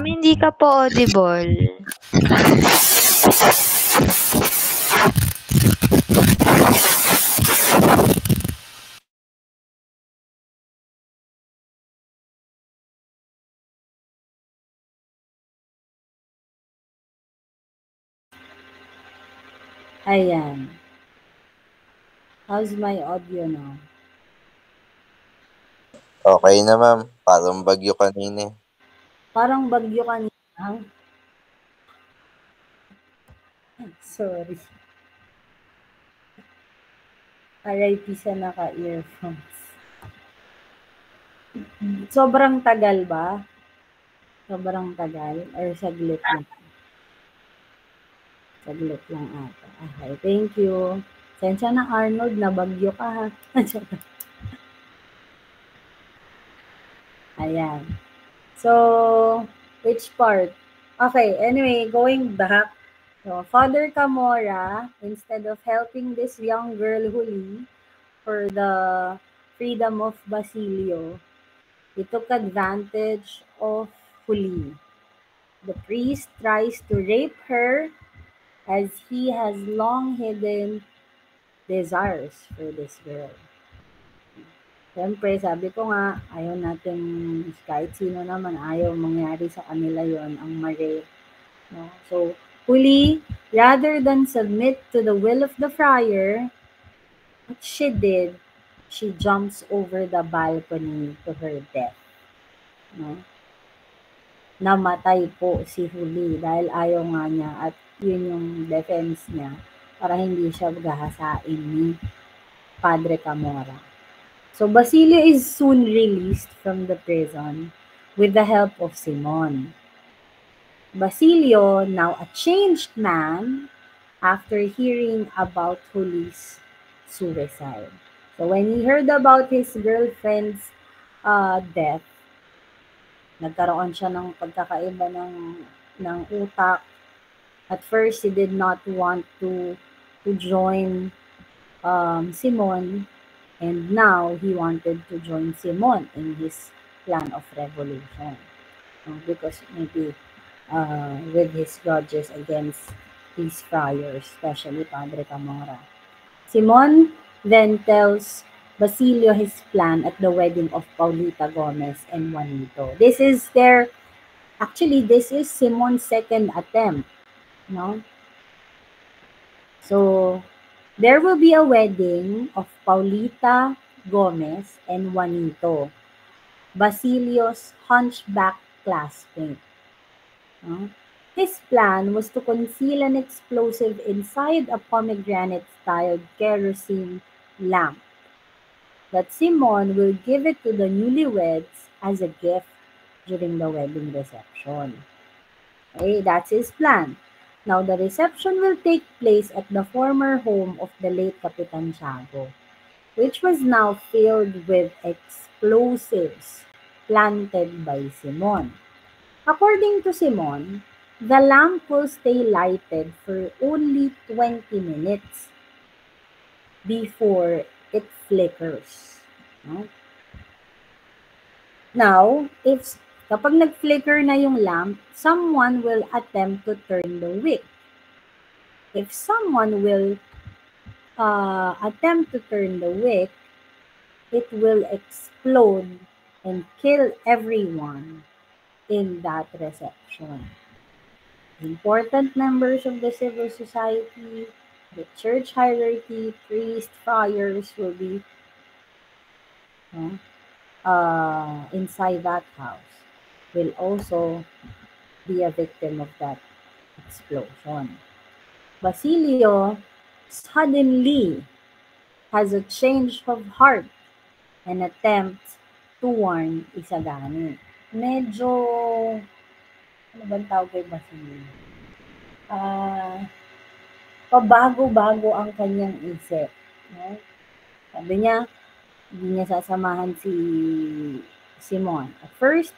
Hindi ka po audible. Ayan. How's my audio now? Okay na, ma'am. Parang bagyo kanina. Parang bagyo kanina. Sorry. RIP sa naka-earphones. Sobrang tagal ba? Sobrang tagal? Or saglit lang? Saglit lang ata. Okay, thank you. Sensya na Arnold, nabagyo ka ha. Ayan. So, which part? Okay, anyway, going back. So, Father Camora, instead of helping this young girl Huli for the freedom of Basilio, he took advantage of Huli. The priest tries to rape her as he has long hidden desires for this girl. Siyempre, sabi ko nga, ayaw natin, kahit sino naman, ayaw mangyari sa kanila yon ang mali. No? So, Huli, rather than submit to the will of the friar, what she did, she jumps over the balcony to her death. No? Namatay po si Huli dahil ayaw nga niya at yun yung defense niya. para hindi siya gahasain ni Padre Camora. So Basilio is soon released from the prison with the help of Simon. Basilio, now a changed man, after hearing about Juli's suicide. So when he heard about his girlfriend's death, nagkaroon siya ng pagkakaiba ng utak. At first, he did not want to join Simon, and now he wanted to join Simon in his plan of revolution. Because maybe with his grudges against these friars, especially Padre Camora. Simon then tells Basilio his plan at the wedding of Paulita Gomez and Juanito. This is Simon's second attempt, no? So, there will be a wedding of Paulita Gomez and Juanito, Basilio's hunchback classmate. No? His plan was to conceal an explosive inside a pomegranate-styled kerosene lamp that Simon will give it to the newlyweds as a gift during the wedding reception. Okay, that's his plan. Now, the reception will take place at the former home of the late Capitan Tiago, which was now filled with explosives planted by Simon. According to Simon, the lamp will stay lighted for only 20 minutes before it flickers. No? Now, kapag nag-flicker na yung lamp, someone will attempt to turn the wick. If someone will attempt to turn the wick, it will explode and kill everyone in that reception. Important members of the civil society, the church hierarchy, priests, friars will be inside that house, will also be a victim of that explosion. Basilio suddenly has a change of heart and attempts to warn Isagani. Medyo, ano bang tawag kay Basilio? Pabago-bago ang kanyang isip. No? Sabi niya, hindi niya sasamahan si Simon. At first,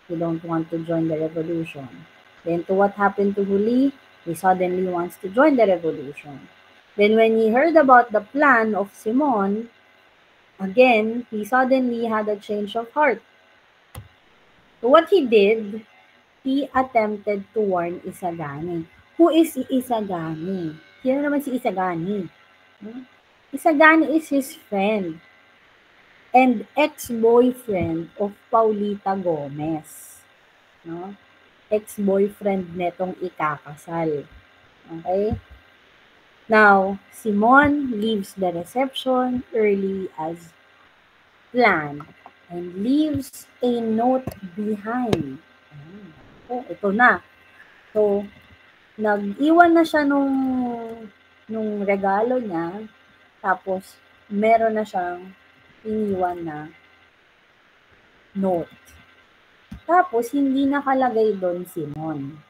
he don't want to join the revolution. Then to what happened to Juli, he suddenly wants to join the revolution. Then when he heard about the plan of Simon, again, he suddenly had a change of heart. So what he did, he attempted to warn Isagani. Who is Isagani? Sino naman si Isagani? Isagani is his friend and ex-boyfriend of Paulita Gomez. No? Ex-boyfriend netong ikakasal. Okay? Now, Simon leaves the reception early as planned and leaves a note behind. Oh, ito na. So, nag-iwan na siya nung regalo niya, tapos meron na siyang iniwan na note. Tapos, hindi nakalagay doon Simon.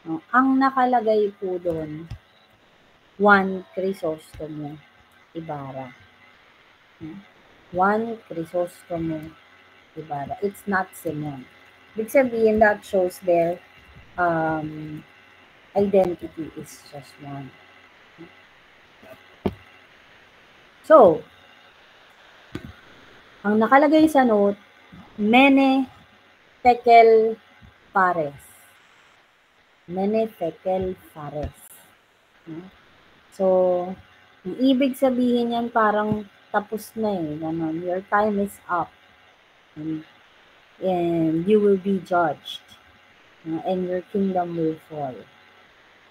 No? Ang nakalagay po doon, Juan Crisostomo Ibarra. Juan Crisostomo Ibarra. It's not Simon. Ibig sabihin, that shows their identity is just one. So, ang nakalagay sa note, Mene Tekel Pares. Mene Tekel Pares. So, ang ibig sabihin yan parang tapos na eh. Ganun. Your time is up. And you will be judged. And your kingdom will fall.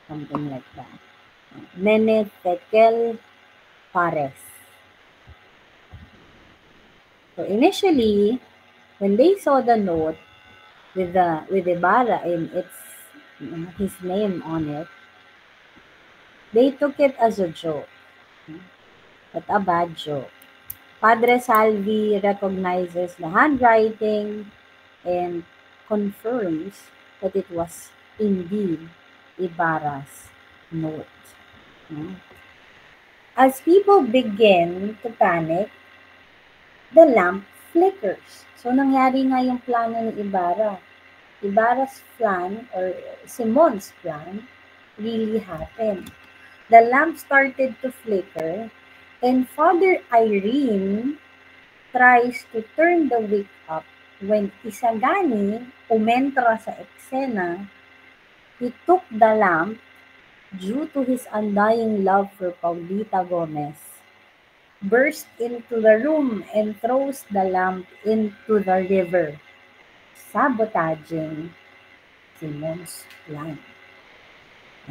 Something like that. Mene Tekel Pares. So initially, when they saw the note with Ibarra and his name on it, They took it as a joke, but a bad joke. Padre Salvi recognizes the handwriting and confirms that it was indeed Ibarra's note. As people begin to panic, the lamp flickers. So, nangyari nga yung plano ni Ibarra. Ibarra's plan, or Simon's plan, really happened. The lamp started to flicker, and Father Irene tries to turn the wick up when Isagani umentra sa eksena. He took the lamp due to his undying love for Paulita Gomez, burst into the room and throws the lamp into the river, sabotaging Simon's plan.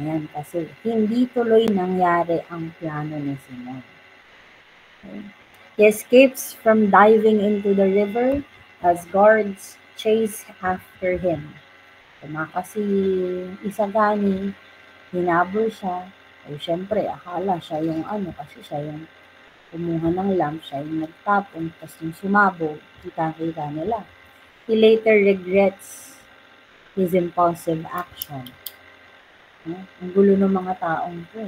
Ayan, kasi hindi tuloy nangyari ang plano ni Simon. Okay. He escapes from diving into the river as guards chase after him. Kasi Isagani, hinabol siya. Ay, syempre, akala siya yung kasi siya yung kumuha ng lamp, siya yung nagtapon, tapos yung sumabog, kita-kita nila. He later regrets his impulsive action. Ang gulo ng mga taong to.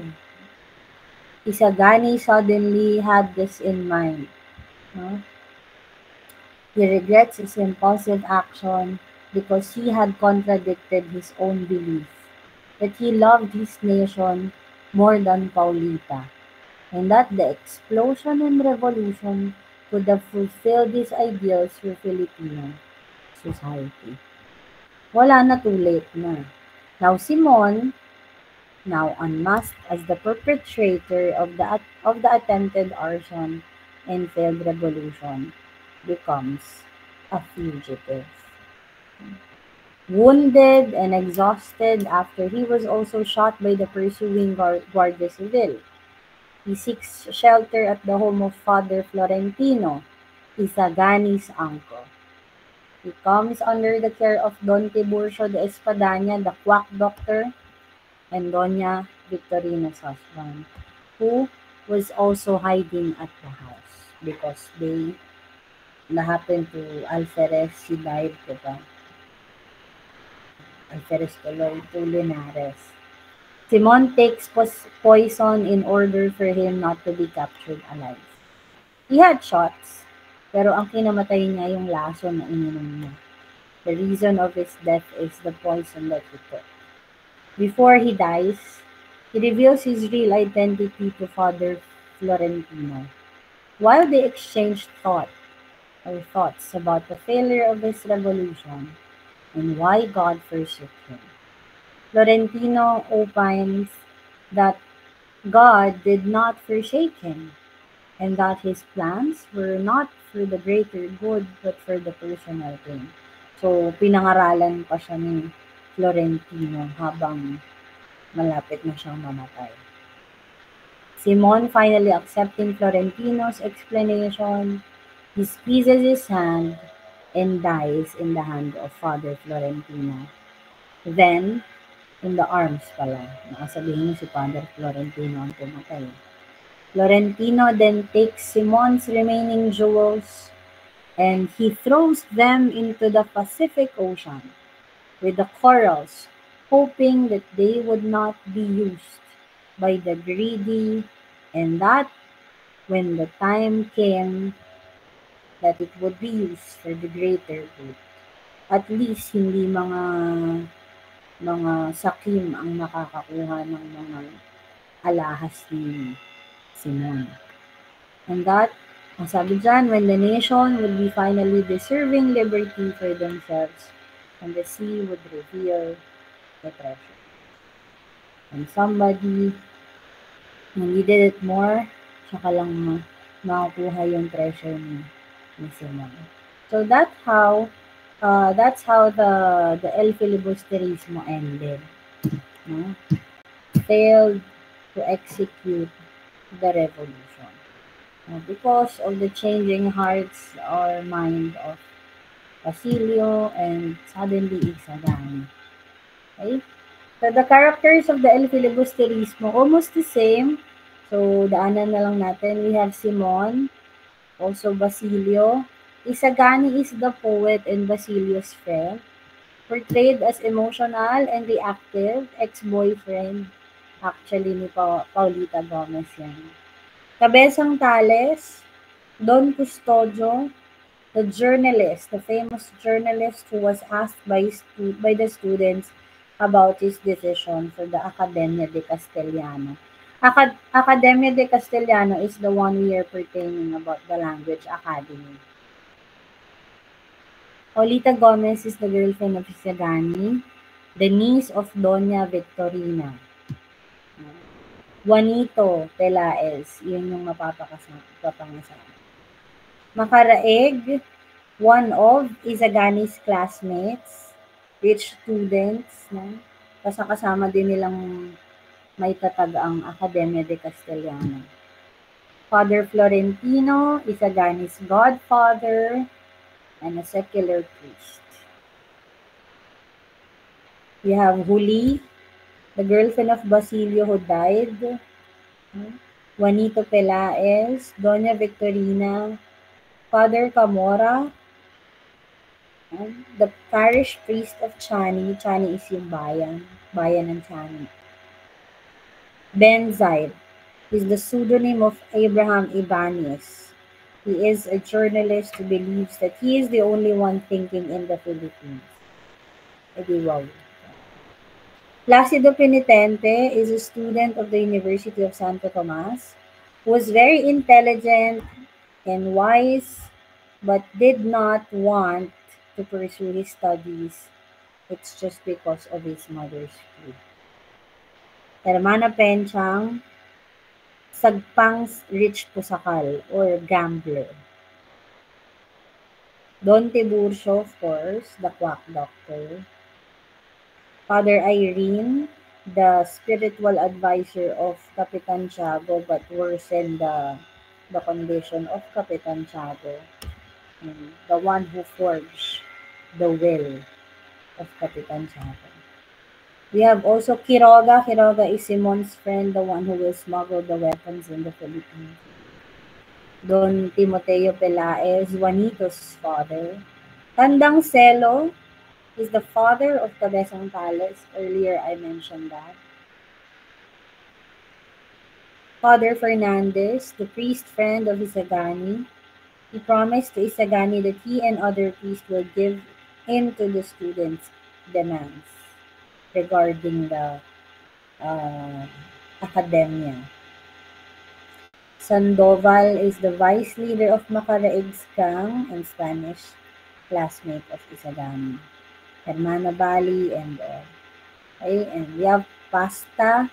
Isagani suddenly had this in mind. He regrets his impulsive action because he had contradicted his own belief that he loved his nation more than Paulita, and that the explosion and revolution could have fulfilled his ideals for Filipino society. Wala na, too late na. Now Simon, now unmasked as the perpetrator of the attempted arson and failed revolution, becomes a fugitive. Wounded and exhausted after he was also shot by the pursuing Guardia Civil, he seeks shelter at the home of Father Florentino, Isagani's uncle. He comes under the care of Don Tiburcio de Espadaña, the quack doctor, and Doña Victorina's husband, who was also hiding at the house because they happened to Alferez, he died, diba? Alferez to Linares. Simon takes poison in order for him not to be captured alive. He had shots, pero ang kinamatay niya yung laso na ininom niya. The reason of his death is the poison that he took. Before he dies, he reveals his real identity to Father Florentino. While they exchanged thoughts about the failure of his revolution and why God forsook him, Florentino opines that God did not forsake him and that his plans were not for the greater good but for the personal gain. So, pinangaralan pa siya ni Florentino habang malapit na siyang mamatay. Simon, finally accepting Florentino's explanation, he squeezes his hand and dies in the hand of Father Florentino. Then, in the arms pala, nakasabihin si Father Florentino ang pumatay. Florentino then takes Simon's remaining jewels and he throws them into the Pacific Ocean with the corals, hoping that they would not be used by the greedy, and that when the time came that it would be used for the greater good, at least hindi mga sakim ang nakakakuha ng mga alahas ni Simon. And that, ang sabi dyan, when the nation would be finally deserving liberty for themselves, and the sea would reveal the treasure. And somebody who needed it more, saka lang makakuha yung treasure ni Simon. So that's how the El Filibusterismo ended. No? Failed to execute the revolution. Because of the changing hearts or mind of Basilio and suddenly Isagani. Okay? So, the characters of the El Filibusterismo, almost the same. So, daanan na lang natin. We have Simon, also Basilio. Isagani is the poet and Basilio's friend, portrayed as emotional and reactive, ex-boyfriend actually ni Paulita Gomez yan. Cabezang Tales, Don Custodio, the journalist, the famous journalist who was asked by the students about his decision for the Academia de Castellano. Academia de Castellano is the one we are pertaining about the language academy. Paulita Gomez is the girlfriend of Isagani, the niece of Doña Victorina. Juanito Pelaez, yun yung mapapangasama. Makaraeg, one of Isagani's classmates, rich students, no? Kasama din nilang may tatag ang Academia de Castellano. Father Florentino, Isagani's godfather, and a secular priest. We have Huli, the girlfriend of Basilio who died. Juanito Pelaez, Doña Victorina, Father Camora, the parish priest of Chani. Chani is yung bayan ng Chani. Ben Zaid is the pseudonym of Abraham Ibanez. He is a journalist who believes that he is the only one thinking in the Philippines. Wow. Placido Penitente is a student of the University of Santo Tomas who was very intelligent and wise but did not want to pursue his studies. It's just because of his mother's food. Hermana Penchang, Sagpang's rich pusakal or gambler. Don Tiburcio, of course, the quack doctor. Father Irene, the spiritual advisor of Capitan Tiago, but worsened the condition of Capitan Tiago, and the one who forged the will of Capitan Tiago. We have also Quiroga. Quiroga is Simon's friend, the one who will smuggle the weapons in the Philippines. Don Timoteo Pelaez, Juanito's father. Tandang Celo is the father of Cabezang Tales. Earlier I mentioned that. Father Fernandez, the priest friend of Isagani. He promised to Isagani that he and other priests will give in to the students' demands regarding the academia. Sandoval is the vice leader of Macaraig's gang and Spanish classmate of Isagani. Hermana Bali and all. Okay, and we have Pasta,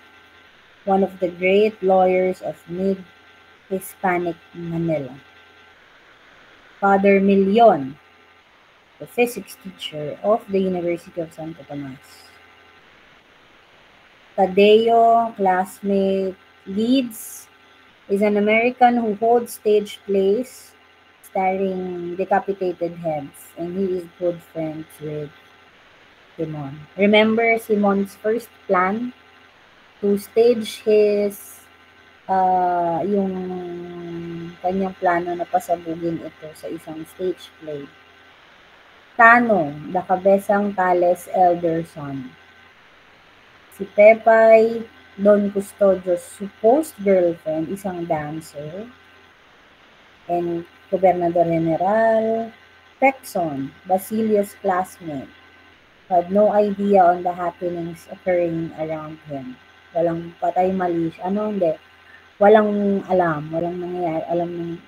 one of the great lawyers of mid-Hispanic Manila. Father Milion, the physics teacher of the University of Santo Tomas. Tadeo, classmate, Leeds, is an American who holds stage plays starring decapitated heads, and he is good friends with Simon. Remember Simon's first plan to stage his yung kanyang plano na pasabugin ito sa isang stage play. Tanong, the Cabezang Tales elder son. Si Pepay, Don Custodio's supposed girlfriend, isang dancer, and Gobernador General. Pexon, Basilio's classmate, had no idea on the happenings occurring around him. Walang patay mali siya. Hindi. Walang alam. Walang nangyayari.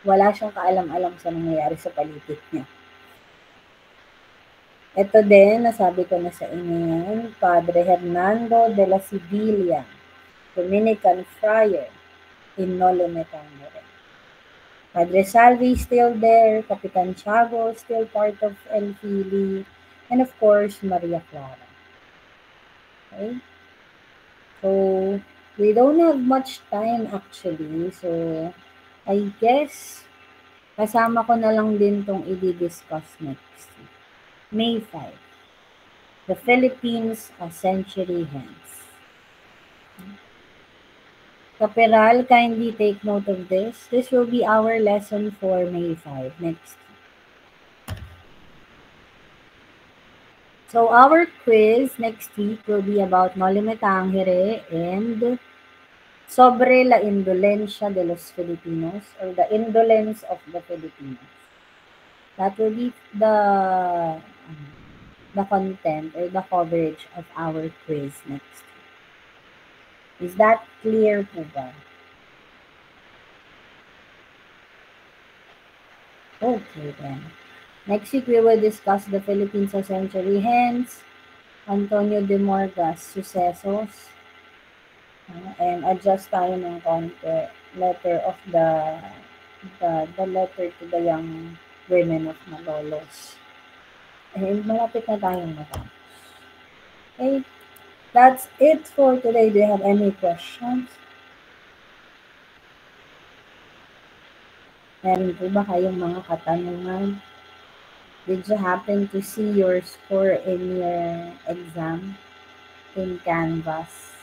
Wala siyang kaalam-alam sa nangyayari sa paligid niya. Ito din, nasabi ko na sa inyo yan, Padre Hernando de la Sibilia, Dominican friar in Nolo Me Tangere. Padre Salvi still there, Capitan Tiago still part of El Fili, and of course, Maria Clara. Okay? So, we don't have much time actually, so I guess, kasama ko na lang din tong i-discuss next. May 5. the Philippines a century hence. Kapiral, kindly take note of this. This will be our lesson for May 5 next week. So our quiz next week will be about Noli Me Tangere and sobre la indolencia de los Filipinos, or the indolence of the Filipinos. That will be the content or the coverage of our quiz next week. Is that clear po ba? Okay then. Next week we will discuss the Philippines a century hence, Antonio de Morga's sucesos, and adjust tayo ng konti. Letter of the letter to the young women of Malolos. And malapit na tayong matapos. Okay, that's it for today. Do you have any questions? Meron po ba kayong mga katanungan? Did you happen to see your score in your exam in Canvas?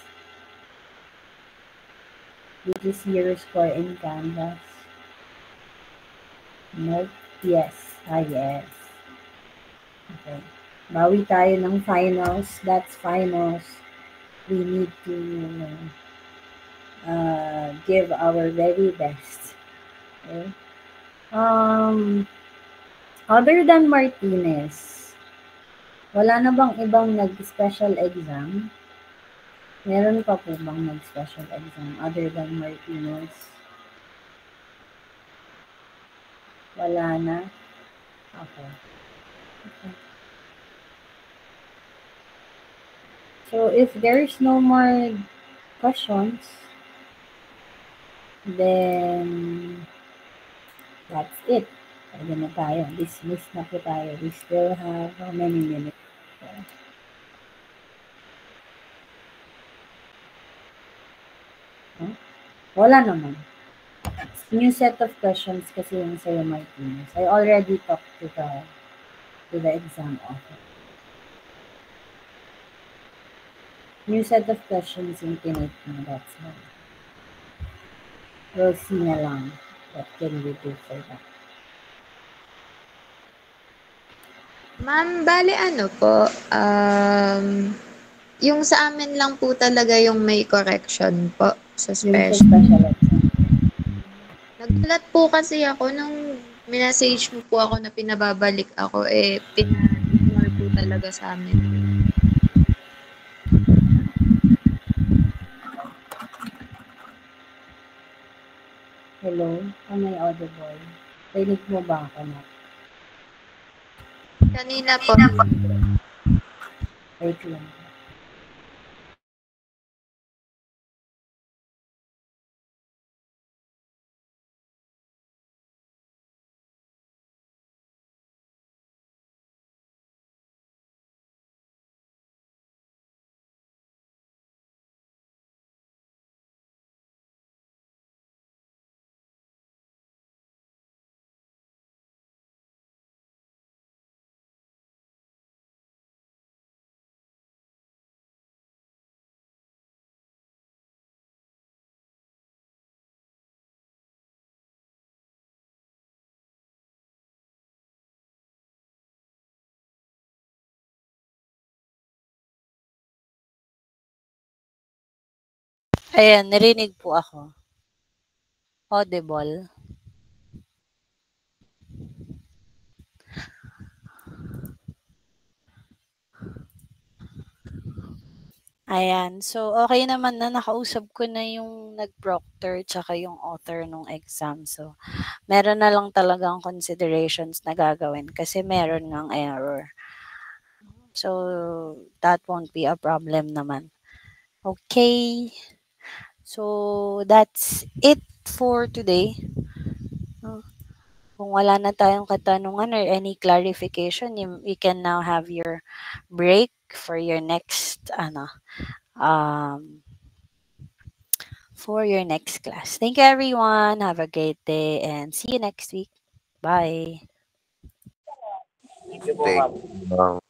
Did you see your score in Canvas? Nope. Yes. Yes. Okay. Bawi tayo ng finals. That's finals. We need to give our very best. Okay. Other than Martinez, wala na bang ibang nag-special exam? Meron pa po bang nag-special exam other than Martinez? Wala na? Okay. So, if there's no more questions, then that's it. Pwede na tayo. Dismiss na po tayo. We still have how many minutes? Huh? Wala naman. New set of questions kasi yung sa'yo, Martinez. I already talked to the exam officer. New set of questions yung tinake mo. That's all. We'll see na lang what can we do for that. Ma'am, bale ano po, yung sa amin lang po talaga yung may correction po sa Yung sa special. special exam. Nagulat po kasi ako nung minessage mo po ako na pinababalik ako, pina-ignore po talaga sa amin. Hello? Am I audible? Rinig mo ba ako na? Kanina po. Wait lang. Ayan, narinig po ako. Audible. Ayan. So, okay naman na nakausap ko na yung nag-proctor tsaka yung author ng exam. So, meron na lang talagang considerations na gagawin kasi meron ngang error. So, that won't be a problem naman. Okay. So, that's it for today. Kung wala na tayong katanungan or any clarification, you can now have your break for your next for your next class. Thank you everyone. Have a great day and see you next week. Bye. Thank you, ma'am.